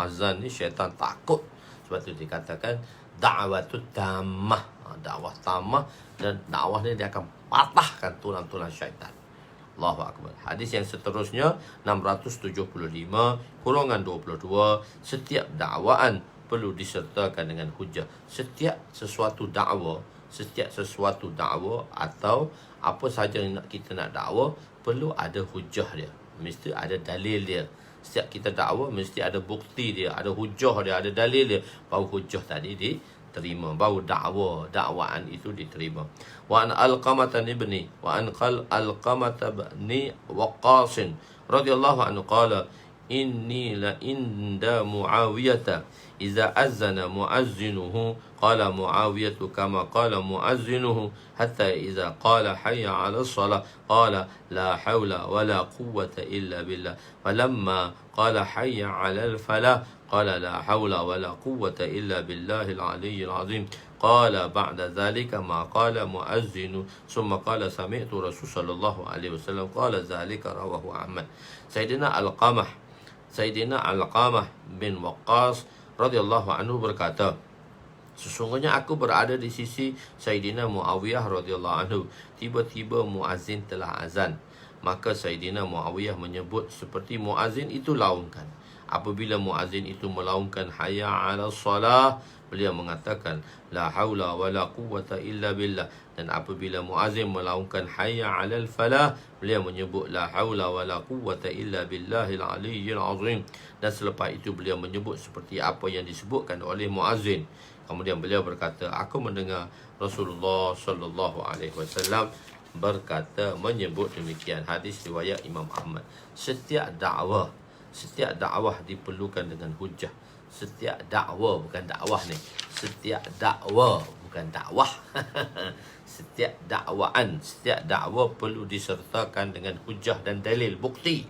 Azan ni syaitan takut. Sebab tu dikatakan da'watut tammah, dakwah tammah, dan dakwah ni dia akan patahkan tulang-tulang syaitan. Allahu Akbar. Hadis yang seterusnya 675-22. Setiap dakwaan perlu disertakan dengan hujah. Setiap sesuatu dakwah atau apa sahaja yang kita nak dakwah, perlu ada hujah dia, mesti ada dalil dia. Setiap kita dakwah mesti ada bukti dia, ada hujah dia, ada dalil dia, baru hujah tadi diterima, baru dakwaan itu diterima. Wa an Alqamah ibni Waqqas radhiyallahu anhu qala inni la inda Muawiyah idza azana muazzinuhu qala Muawiyah kama qala muazzinuhu hatta idza qala hayya 'ala as-salah qala la hawla wa la quwwata illa billah falamma qala hayya 'ala al-falah qala la hawla wa la quwwata illa billahil 'aliyyil 'azim qala ba'da dhalika ma qala muazzinu summa qala sami'tu Rasul sallallahu alaihi wasallam qala dhalika, rawahu Ahmad. Sayyidina Alqamah bin Waqqas radhiyallahu anhu berkata, sesungguhnya aku berada di sisi Sayyidina Muawiyah radhiyallahu anhu. Tiba-tiba muazzin telah azan. Maka Sayyidina Muawiyah menyebut seperti muazzin itu laungkan. Apabila muazzin itu melaungkan hayya 'ala salah, beliau mengatakan la haula wala quwwata illa billah. Dan apabila muazzin melaungkan hayya 'alal falah, beliau menyebut la haula wala quwwata illa billahil aliyyil azim. Dan selepas itu beliau menyebut seperti apa yang disebutkan oleh muazzin. Kemudian beliau berkata, aku mendengar Rasulullah sallallahu alaihi wasallam berkata, menyebut demikian. Hadis riwayat Imam Ahmad. Setiap dakwah diperlukan dengan hujah. Setiap dakwah, bukan dakwah ni. Setiap dakwah, bukan dakwah. Setiap dakwah perlu disertakan dengan hujah dan dalil, bukti.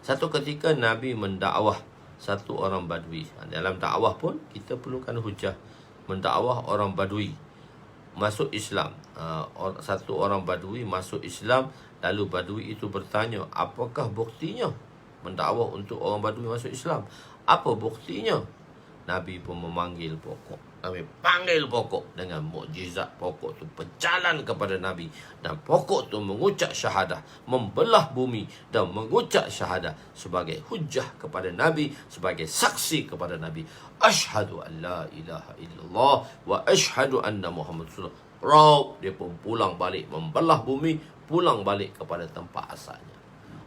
Satu ketika Nabi mendakwah satu orang Badui. Dalam dakwah pun kita perlukan hujah. Mendakwah orang Badui, masuk Islam. Satu orang Badui masuk Islam, lalu Badui itu bertanya, apakah buktinya mendakwah untuk orang Badui masuk Islam? Apa buktinya? Nabi pun memanggil pokok. Nabi panggil pokok dengan mukjizat. Pokok tu berjalan kepada Nabi, dan pokok tu mengucap syahadah, membelah bumi dan mengucap syahadah sebagai hujah kepada Nabi, sebagai saksi kepada Nabi. Asyhadu an la ilaha illallah wa asyhadu anna Muhammad Rasulullah. Dia pun pulang balik, membelah bumi, pulang balik kepada tempat asalnya.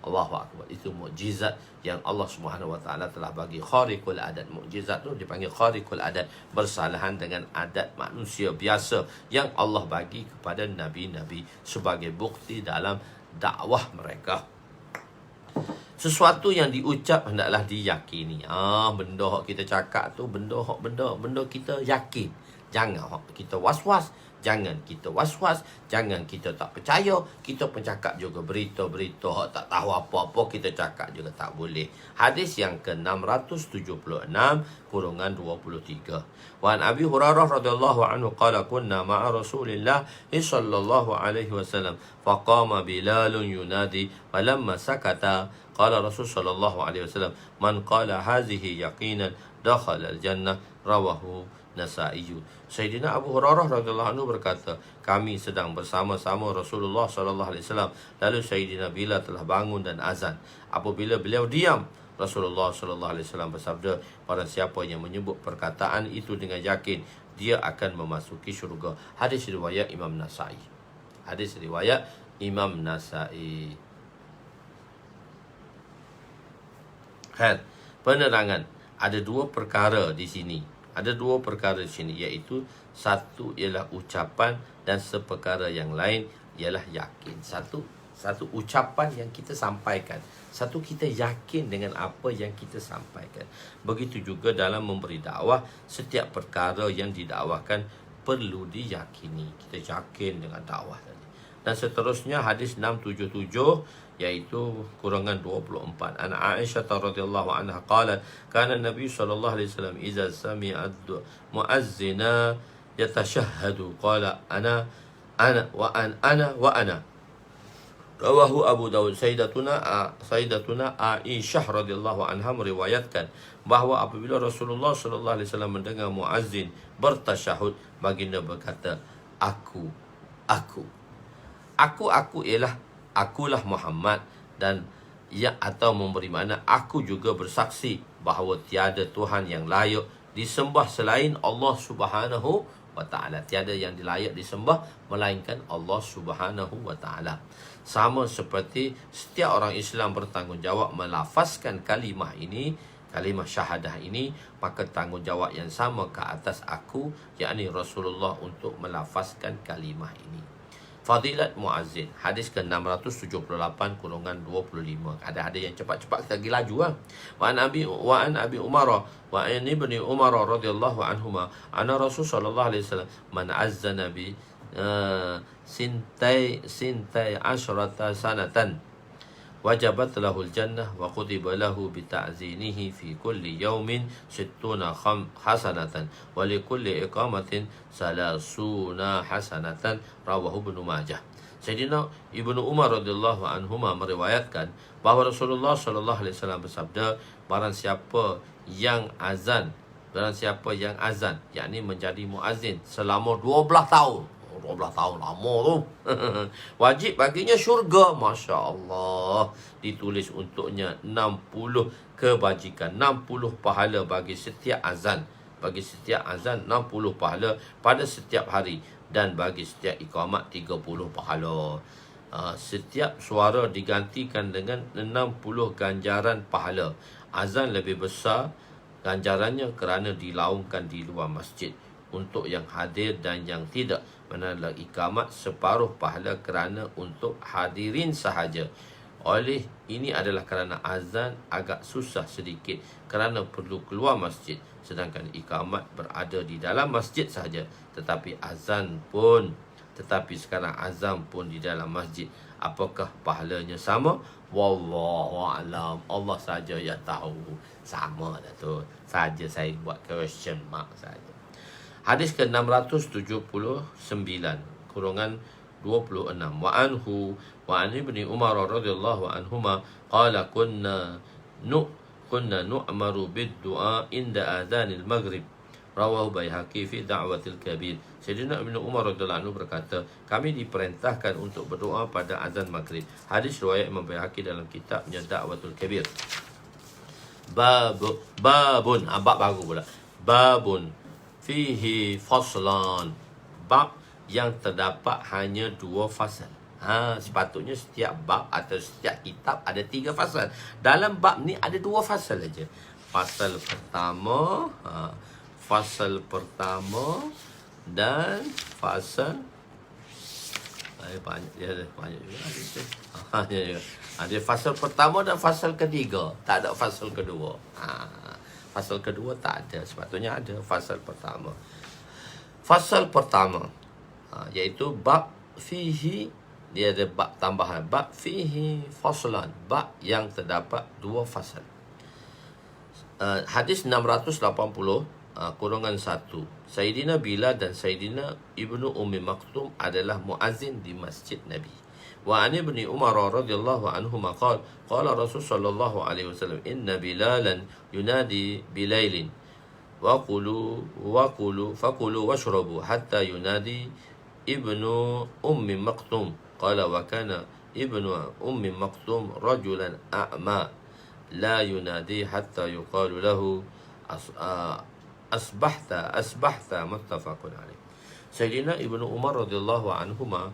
Allahu Akbar. Itu mukjizat yang Allah Subhanahu Wa Taala telah bagi. Khariqul adat. Mukjizat tu dipanggil khariqul adat, bersalahan dengan adat manusia biasa yang Allah bagi kepada nabi-nabi sebagai bukti dalam dakwah mereka. Sesuatu yang diucap hendaklah diyakini. Benda hak kita cakap tu benda kita yakin. Jangan hak kita was-was. Jangan kita was-was, jangan kita tak percaya. Kita pencakap juga berita-berita hak tak tahu apa-apa, kita cakap juga tak boleh. Hadis yang ke-676 kurungan 23. Wa an Abi Hurairah radhiyallahu anhu qala kunna ma'a Rasulillah sallallahu alaihi wasallam faqama Bilalun yunadi falamma sakata qala Rasul sallallahu alaihi wasallam man qala hazihi yaqinan dakhala al-jannah, rawahu Nasa'i. Sayyidina Abu Hurairah radhiyallahu anhu berkata, kami sedang bersama-sama Rasulullah sallallahu alaihi wasallam, lalu Sayyidina Bilal telah bangun dan azan. Apabila beliau diam, Rasulullah sallallahu alaihi wasallam bersabda, barang siapa yang menyebut perkataan itu dengan yakin, dia akan memasuki syurga. Hadis riwayat Imam Nasa'i. Hadis riwayat Imam Nasa'i. Penerangan. Ada dua perkara di sini. Iaitu satu ialah ucapan dan seperkara yang lain ialah yakin. Satu ucapan yang kita sampaikan. Satu, kita yakin dengan apa yang kita sampaikan. Begitu juga dalam memberi dakwah, setiap perkara yang didakwakan perlu diyakini. Kita yakin dengan dakwah tadi. Dan seterusnya hadis 677 yaitu kurangan 24. An Aisyah radhiyallahu anha qalat kana Nabi sallallahu alaihi wasallam idza sami'a muazzina yatashahhadu qala ana wa ana. Rawahu Abu Dawud. Sayyidatuna Aisyah radhiyallahu anha meriwayatkan bahawa apabila Rasulullah sallallahu alaihi wasallam mendengar muazzin bertasyahud, baginda berkata, aku ialah akulah Muhammad, dan atau memberi makna aku juga bersaksi bahawa tiada Tuhan yang layak disembah selain Allah Subhanahu wa Ta'ala. Tiada yang layak disembah melainkan Allah Subhanahu wa Ta'ala. Sama seperti setiap orang Islam bertanggungjawab melafazkan kalimah ini, kalimah syahadah ini, maka tanggungjawab yang sama ke atas aku, yakni Rasulullah, untuk melafazkan kalimah ini. Fadilat Muazzin. Hadis ke-678 kurungan 25. Ada yang cepat-cepat, kita pergi laju lah. Wa an Abi Umar wa an Ibni Umar radhiyallahu anhuma anna Rasul sallallahu alaihi wasallam man azzana bi sintai asyrata sanatan wajabat lahul jannah wa kutiba lahu bi ta'zinihi fi kulli yawmin 60 hasanatan wa li kulli iqamatin 30 hasanatan, rawahu Ibnu Majah. Sayyidina Ibnu Umar radhiyallahu anhuma meriwayatkan bahawa Rasulullah sallallahu alaihi wasallam bersabda, barang siapa yang azan, yakni menjadi muazzin selama 12 tahun. 12 tahun lama tu. Wajib baginya syurga. Masya Allah. Ditulis untuknya 60 kebajikan, 60 pahala bagi setiap azan. 60 pahala pada setiap hari. Dan bagi setiap iqamat 30 pahala. Setiap suara digantikan dengan 60 ganjaran pahala. Azan lebih besar ganjarannya kerana dilaungkan di luar masjid untuk yang hadir dan yang tidak. Manakala iqamat separuh pahala kerana untuk hadirin sahaja. Oleh ini adalah kerana azan agak susah sedikit kerana perlu keluar masjid, sedangkan iqamat berada di dalam masjid sahaja. Tetapi sekarang azan pun di dalam masjid. Apakah pahalanya sama? Wallahu alam. Allah saja yang tahu. Sama dah tu. Saja saya buat question mark saja. Hadis ke-679 kurungan 26. Wa an ibni Umar radhiyallahu anhuma qala kunna nu'maru bid-du'a inda adhanil maghrib. Rawahu Baihaqi fi Da'watil Kabir. Sayyidina Ibnu Umar radhiyallahu anhu berkata, kami diperintahkan untuk berdoa pada azan maghrib. Hadis riwayat Imam Baihaqi dalam kitabnya Da'watul Kabir. Babun, bab baru pula. Babun fihi faslan. Bab yang terdapat hanya 2 fasal. Sepatutnya setiap bab atau setiap kitab ada 3 fasal. Dalam bab ni ada 2 fasal aja. Fasal pertama dan fasal banyak juga ada fasal pertama dan fasal ketiga, tak ada fasal kedua. Fasal kedua tak ada, sepatutnya ada fasal pertama. Fasal pertama iaitu bab fihi, dia ada bab tambahan, bab fihi faslan, bab yang terdapat 2 fasal. Hadis 680 kurungan 1. Sayyidina Bilal dan Sayyidina Ibnu Ummi Maktum adalah muazzin di masjid Nabi. Wa an ibni Umar radhiyallahu anhuma qala Rasul sallallahu alaihi wasallam inna Bilalan yunadi bilailin wa fakulu washrabu hatta yunadi Ibnu Ummi Maktum. Qala wa kana Ibnu Ummi Maktum rajulan a'ma la yunadi hatta yuqalu lahu asbahta muttafaqun alaih. Sayyidina Ibnu Umar radhiyallahu anhuma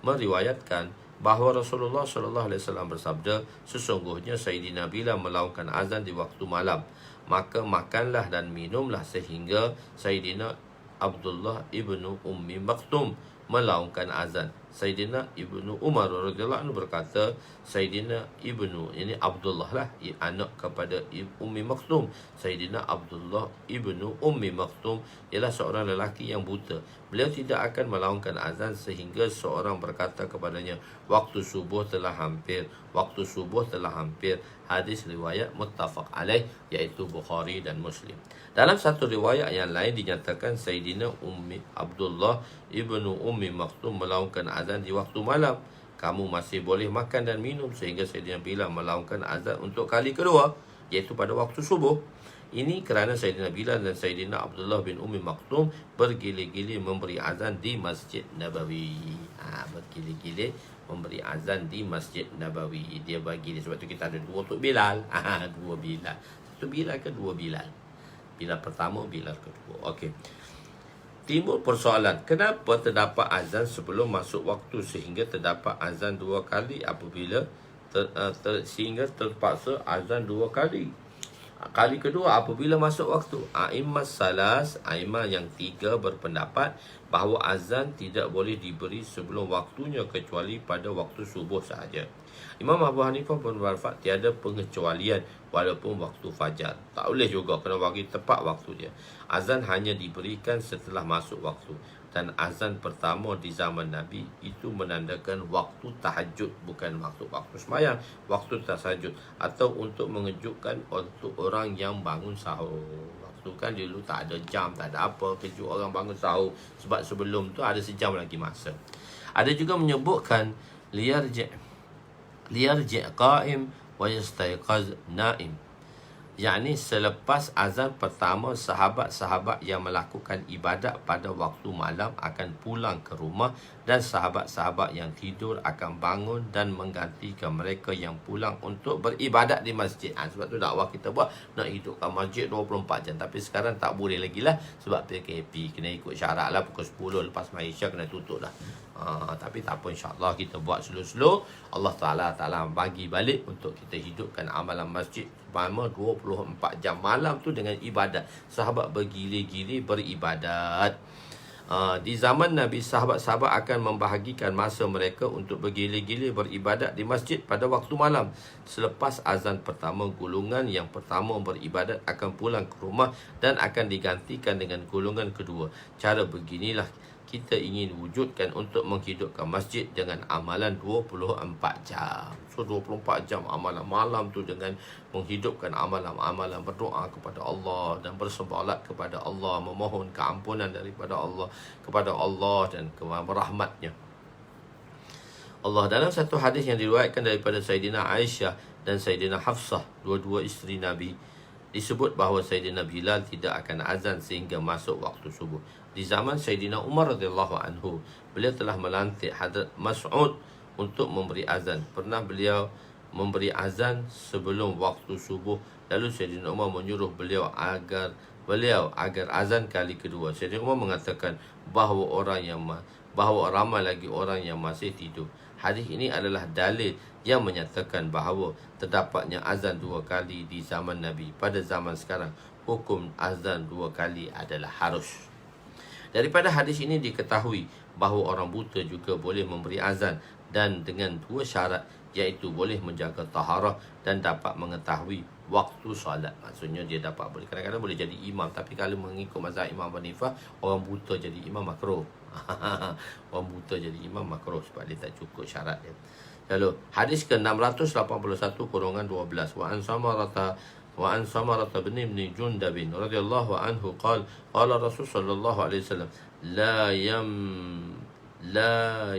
meriwayatkan bahawa Rasulullah sallallahu alaihi wasallam bersabda, sesungguhnya Sayyidina Bilal melaungkan azan di waktu malam, maka makanlah dan minumlah sehingga Sayyidina Abdullah Ibnu Ummi Maktum melaungkan azan. Sayyidina Ibnu Umar radhiyallahu anhu berkata, Sayyidina Ibnu, ini Abdullah lah, anak kepada Ummi Maktum. Sayyidina Abdullah Ibnu Ummi Maktum ialah seorang lelaki yang buta. Beliau tidak akan melaungkan azan sehingga seorang berkata kepadanya, waktu subuh telah hampir, waktu subuh telah hampir. Hadis riwayat muttafaq alaih, iaitu Bukhari dan Muslim. Dalam satu riwayat yang lain dinyatakan Sayyidina Abdullah Ibnu Ummi Maktum melaungkan azan di waktu malam. Kamu masih boleh makan dan minum, sehingga Sayyidina Bilal melaungkan azan untuk kali kedua, iaitu pada waktu subuh. Ini kerana Sayyidina Bilal dan Sayyidina Abdullah bin Ummi Maktum bergili-gili memberi azan di Masjid Nabawi. Bergili-gili memberi azan di Masjid Nabawi. Dia bagi dia, sebab tu kita ada 2 untuk Bilal. 2 Bilal. 1 Bilal ke 2 Bilal? Bilal pertama, Bilal kedua. Okey. Timbul persoalan, kenapa terdapat azan sebelum masuk waktu sehingga terdapat azan 2 kali apabila sehingga terpaksa azan 2 kali? Kali kedua apabila masuk waktu. A'immah salas, a'immah yang 3 berpendapat bahawa azan tidak boleh diberi sebelum waktunya kecuali pada waktu subuh sahaja. Imam Abu Hanifah pun berpendapat tiada pengecualian walaupun waktu fajar. Tak boleh juga, kena bagi tepat waktu dia. Azan hanya diberikan setelah masuk waktu. Dan azan pertama di zaman Nabi itu menandakan waktu tahajud, bukan waktu sembahyang, waktu tahajud, atau untuk mengejutkan untuk orang yang bangun sahur. Waktu kan dulu tak ada jam, tak ada apa, kejut orang bangun sahur, sebab sebelum tu ada sejam lagi masa. Ada juga menyebutkan liyarji' qa'im wa yastayqaz na'im, yakni selepas azan pertama, sahabat-sahabat yang melakukan ibadat pada waktu malam akan pulang ke rumah, dan sahabat-sahabat yang tidur akan bangun dan menggantikan mereka yang pulang untuk beribadat di masjid. Sebab tu dakwah kita buat nak hidupkan masjid 24 jam. Tapi sekarang tak boleh lagi lah, sebab PKP kena ikut syarat lah, pukul 10 lepas Malaysia kena tutup lah. Tapi tak apa, insyaAllah kita buat slow-slow. Allah Ta'ala bagi balik untuk kita hidupkan amalan masjid selama 24 jam. Malam tu dengan ibadat, sahabat bergili-gili beribadat. Di zaman Nabi, sahabat-sahabat akan membahagikan masa mereka untuk bergili-gili beribadat di masjid pada waktu malam. Selepas azan pertama, golongan yang pertama beribadat akan pulang ke rumah dan akan digantikan dengan golongan kedua. Cara beginilah kita ingin wujudkan untuk menghidupkan masjid dengan amalan 24 jam. So 24 jam amalan malam tu dengan menghidupkan amalan-amalan berdoa kepada Allah dan bersolat kepada Allah, memohon keampunan daripada Allah kepada Allah dan rahmatnya. Allah dalam satu hadis yang diriwayatkan daripada Sayyidina Aisyah dan Sayyidina Hafsah, dua-dua isteri Nabi, disebut bahawa Sayyidina Bilal tidak akan azan sehingga masuk waktu subuh. Di zaman Sayyidina Umar radhiyallahu anhu, beliau telah melantik Hadrat Mas'ud untuk memberi azan. Pernah beliau memberi azan sebelum waktu subuh, lalu Sayyidina Umar menyuruh beliau agar azan kali kedua. Sayyidina Umar mengatakan bahawa ramai lagi orang yang masih tidur. Hadis ini adalah dalil yang menyatakan bahawa terdapatnya azan 2 kali di zaman Nabi. Pada zaman sekarang, hukum azan 2 kali adalah harus. Daripada hadis ini diketahui bahawa orang buta juga boleh memberi azan, dan dengan 2 syarat, iaitu boleh menjaga taharah dan dapat mengetahui waktu solat. Maksudnya dia dapat boleh, kadang-kadang boleh jadi imam, tapi kalau mengikut mazhab Imam Abu Hanifah, orang buta jadi imam makruh. Orang buta jadi imam makruh sebab dia tak cukup syarat dia. Lalu hadis ke-681-12 wa an Samarata bin Jundab radhiyallahu anhu qala Rasul sallallahu alaihi wasallam la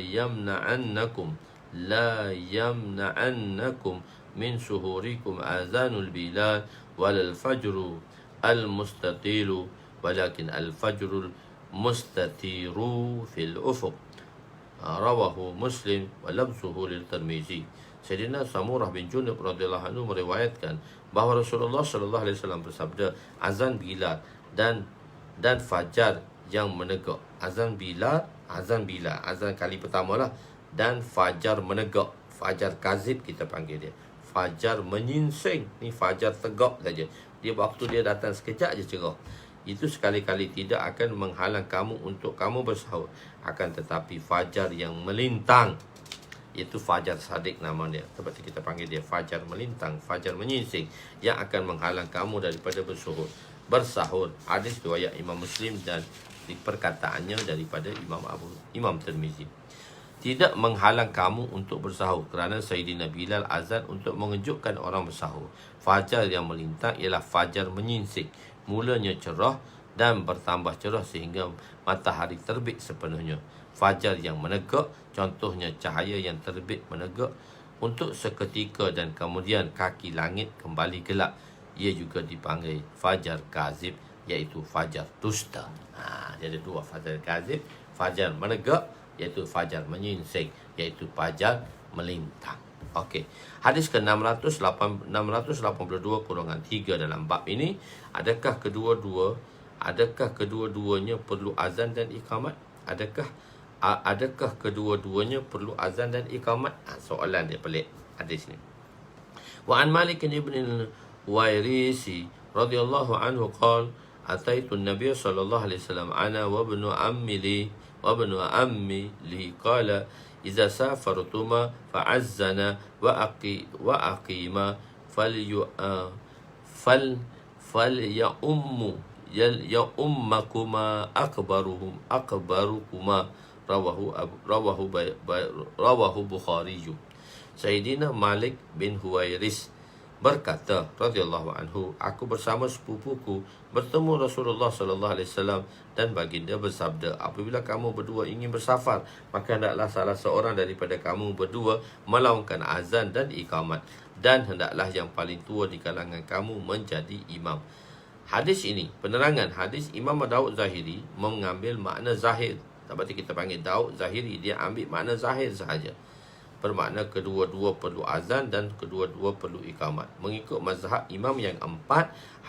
yamna'annakum min suhurikum azanul bilal walal fajru al-mustatilu walakin al-fajrul mustatiru fil ufuq. Rawahu Muslim wa labzuhu lil Tirmizi. Sayyidina Samurah bin Jundab radhiyallahu anhu meriwayatkan bahawa Rasulullah sallallahu alaihi wasallam bersabda, azan Bilal dan fajar yang menegak. Azan kali pertama lah, dan fajar menegak. Fajar kazib kita panggil dia. Fajar menyingsing, ni fajar tegak saja. Dia waktu dia datang sekejap je cerah. Itu sekali-kali tidak akan menghalang kamu untuk kamu bersahur. Akan tetapi fajar yang melintang, itu fajar sadik nama dia. Sebab kita panggil dia fajar melintang, fajar menyingsing, yang akan menghalang kamu daripada bersahur. Hadis riwayat Imam Muslim dan perkataannya daripada Imam Tirmizi. Tidak menghalang kamu untuk bersahur, kerana Sayyidina Bilal azan untuk mengejutkan orang bersahur. Fajar yang melintang ialah fajar menyingsing. Mulanya cerah dan bertambah cerah sehingga matahari terbit sepenuhnya. Fajar yang menegak, contohnya cahaya yang terbit menegak untuk seketika dan kemudian kaki langit kembali gelap. Ia juga dipanggil fajar kazib, iaitu fajar dusta. Dia ada 2, fajar kazib, fajar menegak, iaitu fajar menyingsing, iaitu fajar melintang. Okey. Hadis ke-682-3 dalam bab ini, adakah kedua-duanya perlu azan dan iqamat? Adakah kedua-duanya perlu azan dan iqamat? Soalan dia pelik hadis ni. Wa an Malik ibn al-Huwairisi radhiyallahu anhu qala ataitu an-nabiy sallallahu alaihi wasallam ana wa ibnu ammi li qala idza safartuma fa'azzana wa aqima ummakuma akbarukuma rawahu Bukhari. Sayyidina Malik bin Huwairis berkata radhiyallahu anhu, aku bersama sepupuku bertemu Rasulullah sallallahu alaihi wasallam dan baginda bersabda, apabila kamu berdua ingin bersafar, maka hendaklah salah seorang daripada kamu berdua melaungkan azan dan iqamat, dan hendaklah yang paling tua di kalangan kamu menjadi imam. Hadis ini, penerangan hadis, Imam Daud Zahiri mengambil makna zahir. Sebab kita panggil Daud Zahiri, dia ambil makna zahir sahaja. Bermakna kedua-dua perlu azan dan kedua-dua perlu iqamat. Mengikut mazhab imam yang 4,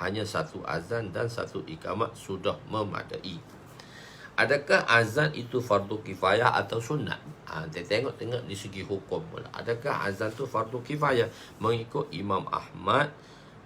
hanya 1 azan dan 1 iqamat sudah memadai. Adakah azan itu fardu kifayah atau sunat? Tengok di segi hukum pula. Adakah azan itu fardu kifayah? Mengikut Imam Ahmad,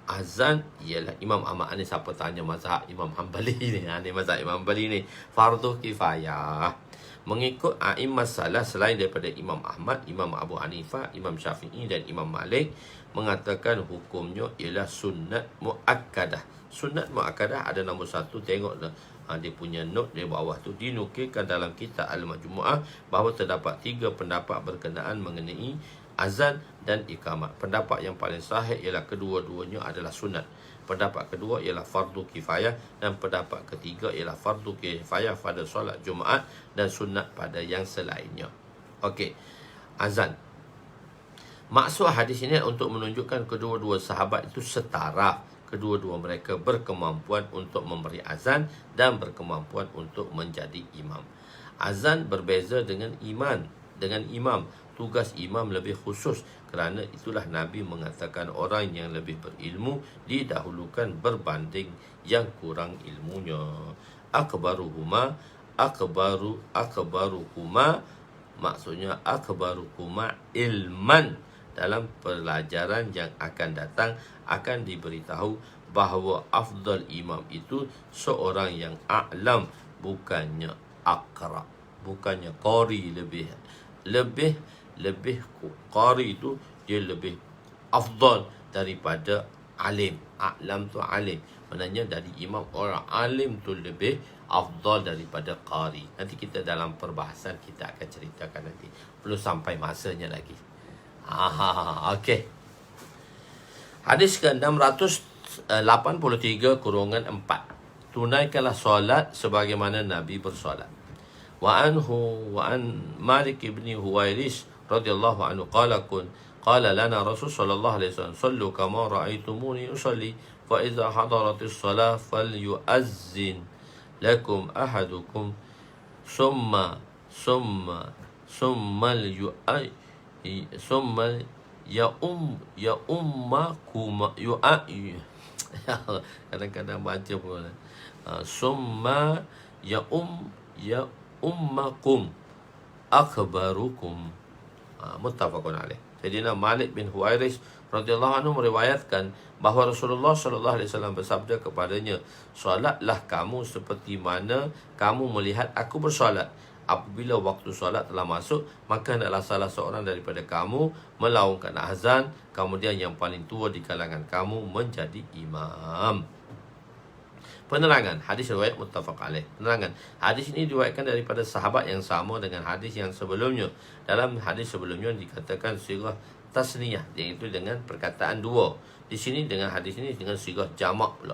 azan ialah, Imam Ahmad ni siapa tanya mazhab Imam Hanbali ni. Ni mazhab Imam Hanbali ni, fardu kifayah. Mengikut a'imah salah selain daripada Imam Ahmad, Imam Abu Hanifah, Imam Syafi'i dan Imam Malik mengatakan hukumnya ialah sunat muakkadah. Sunat muakkadah ada nombor 1, tengok Dia punya note di bawah tu, dinukilkan dalam kitab Al-Majmu'ah bahawa terdapat 3 pendapat berkenaan mengenai azan dan iqamat. Pendapat yang paling sahih ialah kedua-duanya adalah sunat. Pendapat kedua ialah fardu kifayah, dan pendapat ketiga ialah fardu kifayah pada solat Jumaat dan sunat pada yang selainnya. Okey, azan. Maksud hadis ini untuk menunjukkan kedua-dua sahabat itu setara. Kedua-dua mereka berkemampuan untuk memberi azan dan berkemampuan untuk menjadi imam. Azan berbeza dengan imam. Tugas imam lebih khusus, kerana itulah Nabi mengatakan orang yang lebih berilmu didahulukan berbanding yang kurang ilmunya. Akbaruhuma, maksudnya akbaruhuma ilman. Dalam pelajaran yang akan datang akan diberitahu bahawa afdal imam itu seorang yang a'lam, bukannya aqra, bukannya qari. Lebih qari itu dia lebih afdal daripada alim. A'lam tu alim, maknanya dari imam, orang alim tu lebih afdal daripada qari. Nanti kita dalam perbahasan kita akan ceritakan nanti, belum sampai masanya lagi. Okey. Hadis ke-683 _4. Tunaikanlah solat sebagaimana Nabi bersolat. Wa an Malik ibn Huwairis radhiyallahu anhu qala lana Rasul sallallahu alaihi wasallam sallu kama ra'aitumuni usalli fa idza hadaratis salah falyu'azzin lakum ahadukum summa kadang-kadang baca pun summa ummakum akhbarukum. Muttafaqun alaih. Sayyidina Malik bin Huwairis radhiyallahu anhu meriwayatkan bahawa Rasulullah sallallahu alaihi wasallam bersabda kepadanya, solatlah kamu seperti mana kamu melihat aku bersolat. Apabila waktu solat telah masuk, maka hendaklah salah seorang daripada kamu melaungkan azan, kemudian yang paling tua di kalangan kamu menjadi imam. Penerangan hadis riwayat muttafaq alaih. Penerangan hadis ini diriwayatkan daripada sahabat yang sama dengan hadis yang sebelumnya. Dalam hadis sebelumnya dikatakan sirah tasniyah, iaitu dengan perkataan dua. Di sini dengan hadis ini dengan sirah jamak pula.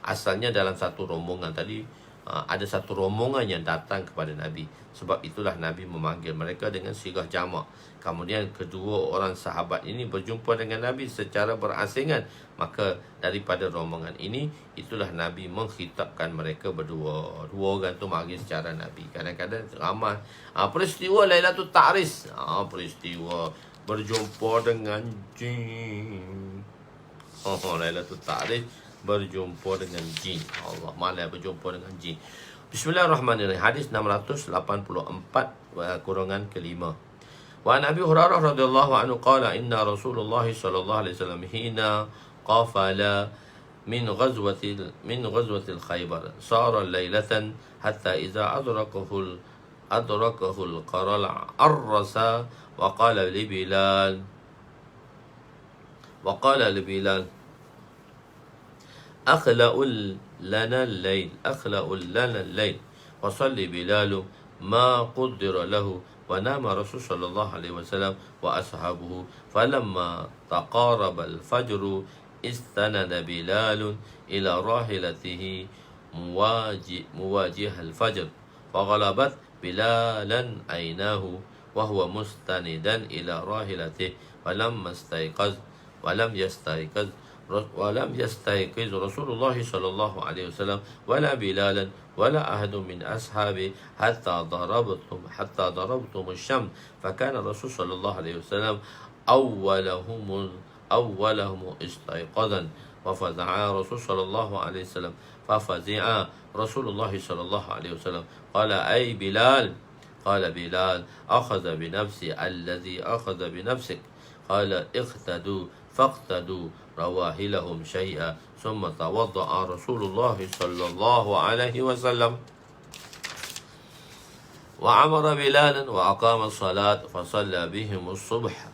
Asalnya dalam satu rombongan tadi, ada satu rombongan yang datang kepada Nabi. Sebab itulah Nabi memanggil mereka dengan sirah jamak. Kemudian kedua orang sahabat ini berjumpa dengan Nabi secara berasingan. Maka daripada rombongan ini, itulah Nabi mengkhitabkan mereka berdua. Dua orang tu mari secara Nabi. Kadang-kadang ramai peristiwa Lailatul Ta'ris, peristiwa berjumpa dengan jin. Lailatul Ta'ris, berjumpa dengan jin. Allah, malah berjumpa dengan jin. Bismillahirrahmanirrahim. Hadis 684 kurangan kelima. Wa an Abi Hurairah radhiyallahu anhu qala inna Rasulullah sallallahu alaihi wasallam hina qafala min ghazwatil Khaybar sara laylatan hatta idza adrakahu al-qaral arrasa wa qala li Bilal أخلأ لنا الليل وصلي بلال ما قدر له ونام رسول صلى الله عليه وسلم وأصحابه فلما تقارب الفجر استند بلال إلى راحلته مواجه الفجر فغلبت بلالا عيناه وهو مستندا إلى راحلته ولم يستيقظ رسول الله صلى الله عليه وسلم ولا بلالا ولا أحد من أصحابه حتى ضربتم الشمس فكان الرسول صلى الله عليه وسلم أولهم استيقاظا وفزع رسول صلى الله عليه وسلم ففزع رسول الله صلى الله عليه وسلم قال أي بلال؟ قال بلال أخذ بنفسي الذي أخذ بنفسك قال اقتدوا فاقتدوا رواحلهم شيئا ثم توضأ رسول الله صلى الله عليه وسلم وأمر بلالا وأقام الصلاة فصلى بهم الصبح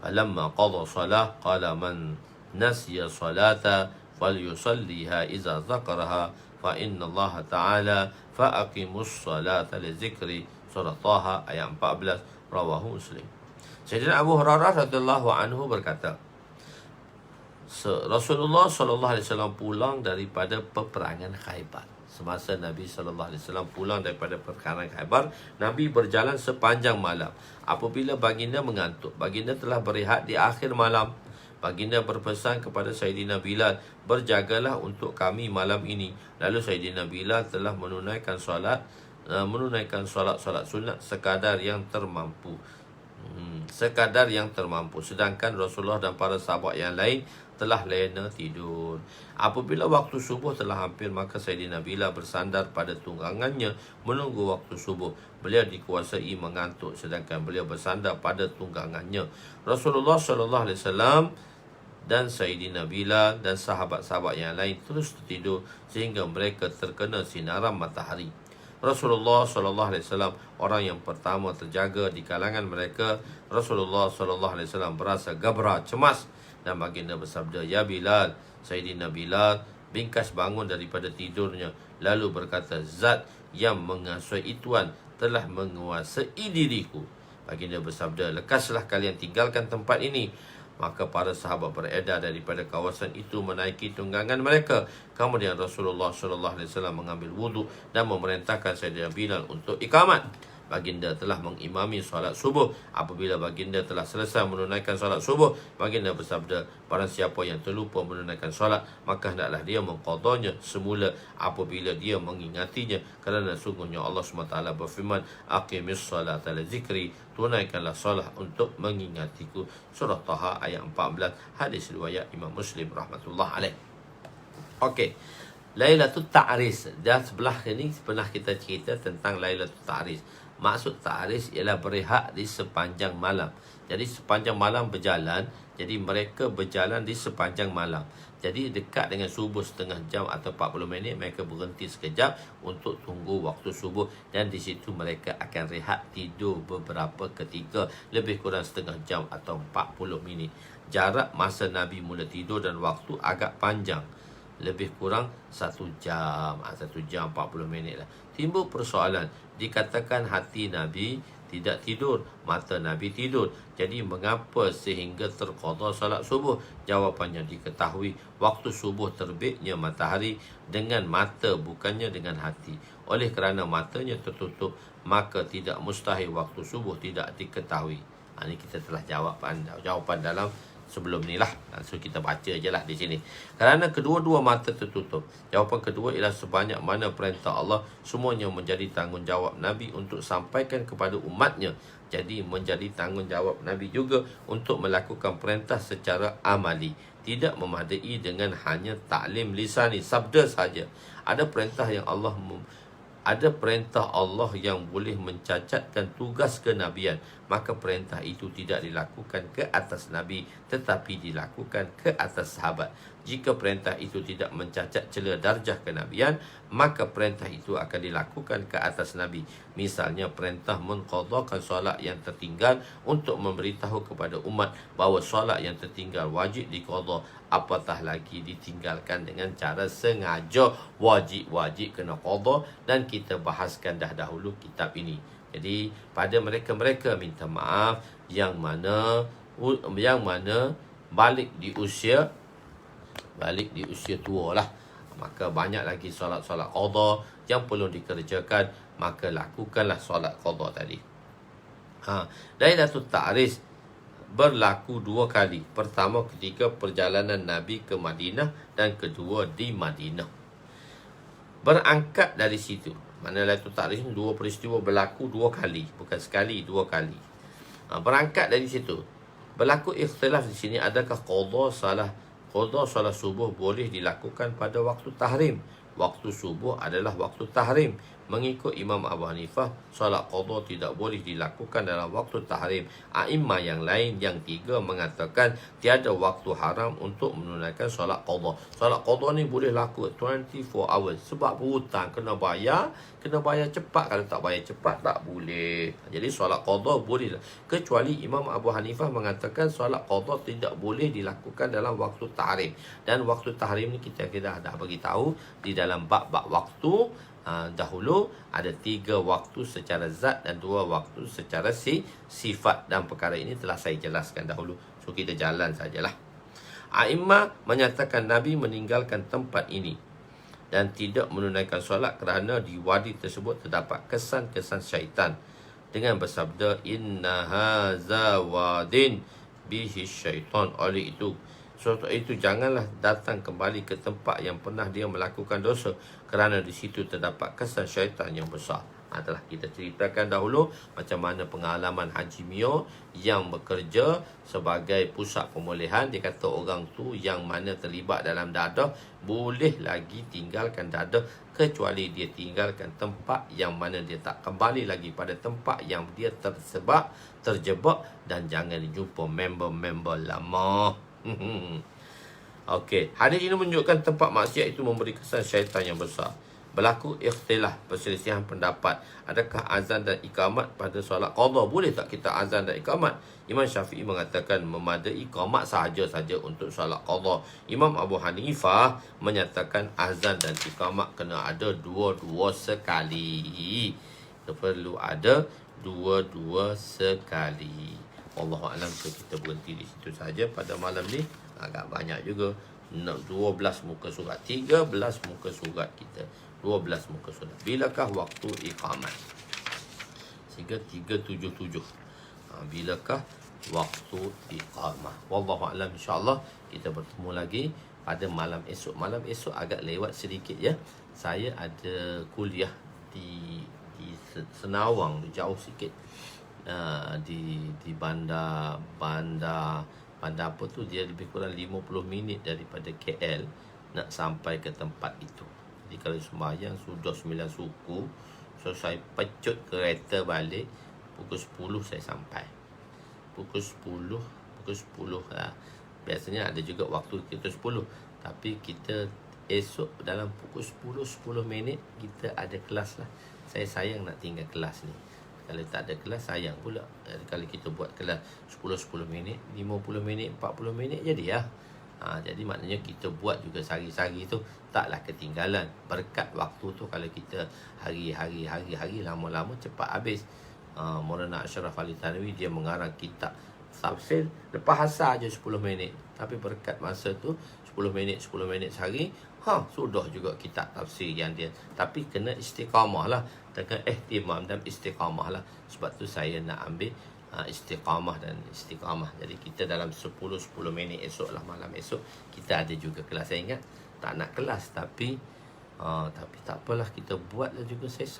فلما قضى الصلاة قال من نسي صلاة فليصليها إذا ذكرها fa innallaha ta'ala fa aqimus salata li zikri. Surah Taha ayat 14, rawahu Muslim. Sayyidina Abu Hurairah radhiyallahu anhu berkata, Rasulullah sallallahu alaihi wasallam pulang daripada peperangan Khaibar. Semasa Nabi sallallahu alaihi wasallam pulang daripada peperangan Khaibar, Nabi berjalan sepanjang malam. Apabila baginda mengantuk, baginda telah berehat di akhir malam. Baginda berpesan kepada Sayyidina Bilal, berjagalah untuk kami malam ini. Lalu Sayyidina Bilal telah menunaikan solat sunat sekadar yang termampu. Sedangkan Rasulullah dan para sahabat yang lain telah lena tidur. Apabila waktu subuh telah hampir, maka Sayyidina Bilal bersandar pada tunggangannya menunggu waktu subuh. Beliau dikuasai mengantuk sedangkan beliau bersandar pada tunggangannya. Rasulullah SAW dan Sayyidina Bilal dan sahabat-sahabat yang lain terus tertidur sehingga mereka terkena sinaran matahari. Rasulullah SAW orang yang pertama terjaga di kalangan mereka. Rasulullah SAW berasa gabra, cemas, dan baginda bersabda, "Ya Bilal." Sayyidina Bilal bingkas bangun daripada tidurnya lalu berkata, "Zat yang menguasai Tuan telah menguasai diriku." Baginda bersabda, "Lekaslah kalian tinggalkan tempat ini." Maka para sahabat beredar daripada kawasan itu menaiki tunggangan mereka. Kemudian Rasulullah SAW mengambil wudhu dan memerintahkan Sayyidina Bilal untuk iqamat. Baginda telah mengimami solat subuh. Apabila baginda telah selesai menunaikan solat subuh, baginda bersabda, "Barang siapa yang terlupa menunaikan solat, maka hendaklah dia mengqadanya semula apabila dia mengingatinya. Kerana sungguhnya Allah SWT berfirman, aqimis salata li zikri." Tunaikanlah solat untuk mengingatiku. Surah Taha ayat 14. Hadis riwayat Imam Muslim rahmatullah alaih. Okey, Lailatul Ta'ris. Dan sebelah ini pernah kita cerita tentang Lailatul Ta'ris. Maksud ta'ris ialah berehat di sepanjang malam. Jadi sepanjang malam berjalan. Jadi mereka berjalan di sepanjang malam. Jadi dekat dengan subuh setengah jam atau 40 minit, mereka berhenti sekejap untuk tunggu waktu subuh. Dan di situ mereka akan rehat tidur beberapa ketika, lebih kurang setengah jam atau 40 minit. Jarak masa Nabi mula tidur dan waktu agak panjang, lebih kurang 1 jam 40 minit lah. Timbul persoalan, dikatakan hati Nabi tidak tidur, mata Nabi tidur. Jadi mengapa sehingga terqada salat subuh? Jawapannya diketahui waktu subuh terbitnya matahari dengan mata, bukannya dengan hati. Oleh kerana matanya tertutup, maka tidak mustahil waktu subuh tidak diketahui. Ini kita telah jawapan dalam sebelum ni lah. So kita baca je lah di sini. Kerana kedua-dua mata tertutup. Jawapan kedua ialah sebanyak mana perintah Allah, semuanya menjadi tanggungjawab Nabi untuk sampaikan kepada umatnya. Jadi menjadi tanggungjawab Nabi juga untuk melakukan perintah secara amali. Tidak memadai dengan hanya taklim lisani, sabda saja. Ada perintah Allah yang boleh mencacatkan tugas kenabian, maka perintah itu tidak dilakukan ke atas Nabi, tetapi dilakukan ke atas sahabat. Jika perintah itu tidak mencacat cela darjah kenabian, maka perintah itu akan dilakukan ke atas Nabi. Misalnya perintah mengqadhakan solat yang tertinggal untuk memberitahu kepada umat bahawa solat yang tertinggal wajib diqadha, apatah lagi ditinggalkan dengan cara sengaja, wajib kena qadha. Dan kita bahaskan dah dahulu kitab ini. Jadi pada mereka-mereka minta maaf yang mana balik di usia tua lah, maka banyak lagi solat-solat qadha yang perlu dikerjakan, maka lakukanlah solat qadha tadi. Lailatul Ta'ris berlaku 2 kali. Pertama ketika perjalanan Nabi ke Madinah dan kedua di Madinah. Berangkat dari situ, mana Lailatul Ta'ris 2 peristiwa berlaku 2 kali, bukan sekali, 2 kali. Berangkat dari situ, berlaku ikhtilaf di sini, adakah qadha salat subuh boleh dilakukan pada waktu tahrim? Waktu subuh adalah waktu tahrim. Mengikut Imam Abu Hanifah, solat qada tidak boleh dilakukan dalam waktu tahrim. A'immah yang lain yang tiga mengatakan tiada waktu haram untuk menunaikan solat qada. Solat qada ni boleh laku 24 hours. Sebab berhutang kena bayar cepat. Kalau tak bayar cepat tak boleh. Jadi solat qada boleh, kecuali Imam Abu Hanifah mengatakan solat qada tidak boleh dilakukan dalam waktu tahrim. Dan waktu tahrim ni kita dah bagi tahu di dalam bab-bab waktu. Dahulu ada 3 waktu secara zat dan 2 waktu secara sifat, dan perkara ini telah saya jelaskan dahulu. So kita jalan sajalah. A'immah menyatakan Nabi meninggalkan tempat ini dan tidak menunaikan solat kerana di wadi tersebut terdapat kesan-kesan syaitan dengan bersabda inna haza wadin bihi syaitan. Oleh itu janganlah datang kembali ke tempat yang pernah dia melakukan dosa, kerana di situ terdapat kesan syaitan yang besar. Telah kita ceritakan dahulu macam mana pengalaman Haji Mio yang bekerja sebagai pusat pemulihan. Dia kata orang tu yang mana terlibat dalam dadah boleh lagi tinggalkan dadah, kecuali dia tinggalkan tempat yang mana dia tak kembali lagi pada tempat yang dia terjebak, dan jangan jumpa member-member lama. Okey, hadis ini menunjukkan tempat maksiat itu memberi kesan syaitan yang besar. Berlaku ikhtilaf, perselisihan pendapat. Adakah azan dan iqamat pada solat qada? Boleh tak kita azan dan iqamat? Imam Syafi'i mengatakan memadai iqamat saja untuk solat qada. Imam Abu Hanifah menyatakan azan dan iqamat kena ada dua-dua sekali. Perlu ada dua-dua sekali. Wallahualam, kita berhenti di situ saja pada malam ni. Agak banyak juga, 12 muka surat, 13 muka surat kita, 12 muka surat. Bilakah waktu iqamat? 377. Bilakah waktu iqamah? Wallahualam, insyaAllah kita bertemu lagi pada malam esok. Malam esok agak lewat sedikit ya. Saya ada kuliah di Senawang, jauh sikit. Di bandar apa tu, dia lebih kurang 50 minit daripada KL nak sampai ke tempat itu. Jadi kalau sembahyang sudah 9 suku, so saya pecut kereta balik pukul 10 saya sampai. Pukul 10 lah. Biasanya ada juga waktu kita 10, tapi kita esok dalam pukul 10 minit kita ada kelas lah. Saya sayang nak tinggal kelas ni. Kalau tak ada kelas sayang pula. Kalau kita buat kelas 10 minit, 50 minit, 40 minit jadi ya. Jadi maknanya kita buat juga sehari-hari tu taklah ketinggalan. Berkat waktu tu kalau kita hari-hari lama-lama cepat habis. Maulana Ashraf Ali Tanwi dia mengarang kitab tafsir lepas asar je 10 minit. Tapi berkat masa tu 10 minit sehari, sudah juga kitab tafsir yang dia. Tapi kena istiqamah lah, dengan ihtimam dan istiqamah lah. Sebab tu saya nak ambil istiqamah dan istiqamah. Jadi kita dalam 10 minit esok lah, malam esok kita ada juga kelas. Saya ingat tak nak kelas, tapi tak apalah, kita buat lah juga. Saya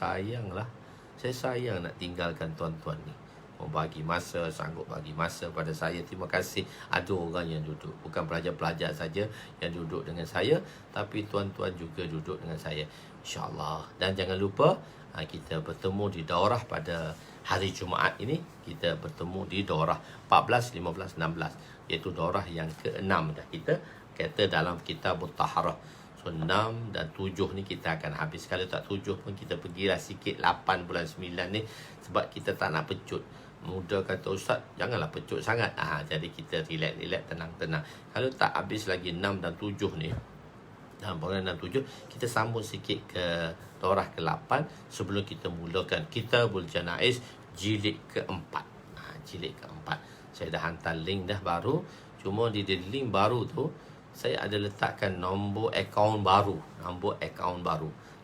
sayang nak tinggalkan tuan-tuan ni. Sanggup bagi masa pada saya. Terima kasih ada orang yang duduk, bukan pelajar-pelajar saja yang duduk dengan saya, tapi tuan-tuan juga duduk dengan saya, insyaAllah. Dan jangan lupa kita bertemu di daurah pada hari Jumaat ini. Kita bertemu di daurah 14, 15, 16, iaitu daurah yang ke-6 dah kita kata dalam kitab Taharah. So 6 dan 7 ni kita akan habis. Kalau tak 7 pun kita pergilah sikit 8 bulan 9 ni, sebab kita tak nak pecut. Muda kata Ustaz, janganlah pecut sangat. Jadi kita relax, tenang. Kalau tak habis lagi 6 dan 7 ni, dalam bulan 6 7 kita sambung sikit ke daurah ke-8 sebelum kita mulakan Kitabul Janaiz jilid ke-4. Jilid ke-4 saya dah hantar link dah baru. Cuma di link baru tu saya ada letakkan nombor akaun baru.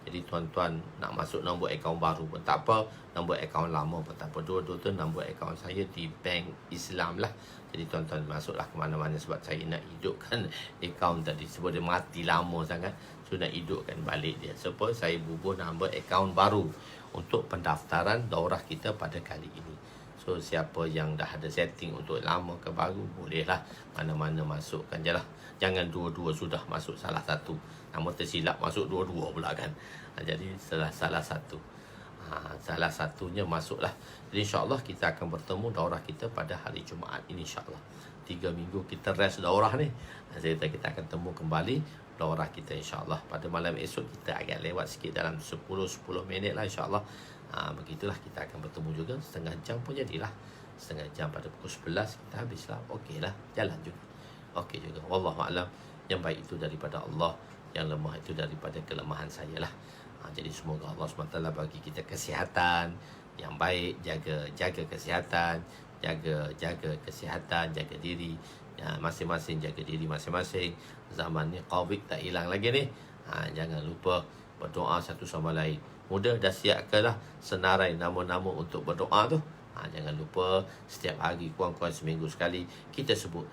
Jadi tuan-tuan nak masuk nombor akaun baru pun tak apa, nombor akaun lama pun tak apa. Dua-dua tu nombor akaun saya di bank Islam lah. Jadi tuan-tuan masuklah ke mana-mana, sebab saya nak hidupkan akaun tadi. Sebab dia mati lama sangat, so nak hidupkan balik dia. Supaya saya bubuh nombor akaun baru untuk pendaftaran daurah kita pada kali ini. So siapa yang dah ada setting untuk lama ke baru, bolehlah mana-mana masukkan je lah. Jangan dua-dua sudah masuk salah satu. Nama tersilap masuk dua-dua pula kan. Jadi salah satu. Salah satunya masuklah. Jadi insyaAllah kita akan bertemu daurah kita pada hari Jumaat ini insyaAllah. 3 minggu kita rest daurah ni. Kita akan temu kembali daurah kita insyaAllah. Pada malam esok kita agak lewat sikit dalam 10 minit lah insyaAllah. Begitulah kita akan bertemu juga. Setengah jam pun jadilah. Setengah jam pada pukul 11 kita habislah. Okey lah, jalan juga. Okey juga. Wallahualam. Yang baik itu daripada Allah, yang lemah itu daripada kelemahan saya lah. Jadi semoga Allah SWT bagi kita kesihatan yang baik, jaga kesihatan, jaga kesihatan, jaga diri masing-masing, jaga diri masing-masing. Zaman ni Covid tak hilang lagi ni. Jangan lupa berdoa satu sama lain. Mudah dah siapkanlah senarai nama-nama untuk berdoa tu. Jangan lupa setiap hari kurang-kurang seminggu sekali kita sebut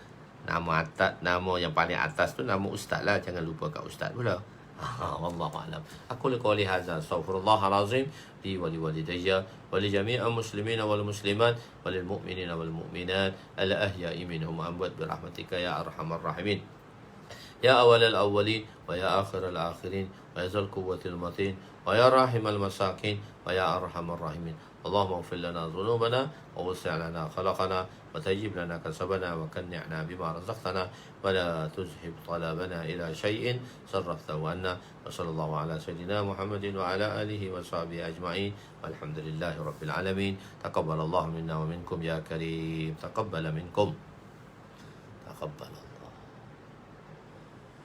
nama atas, nama yang paling atas tu nama ustaz lah. Jangan lupa kat ustaz pula. Wallahu a'lam. Aku qouli hadza astaghfirullahalazim li wa liwalidayya wa li jami'il muslimin wal muslimat wal mu'minin wal mu'minat al ahya'i minhum amwat bi rahmatika ya arhamar rahimin. Ya awalal awwalin wa ya akhiral akhirin wa ya zal quwwatil matin wa ya rahimal masakin wa ya arhamar rahimin. اللهم اغفر لنا ذنوبنا ووسع لنا خلقنا وتجب لنا كسبنا وكنعنا بما رزقتنا ولا تذهب طلبنا إلى شيء صرفته عنا وصلى الله على سيدنا محمد وعلى آله وصحبه أجمعين والحمد لله رب العالمين. تقبل الله منا ومنكم يا كريم. تقبل منكم. تقبل الله.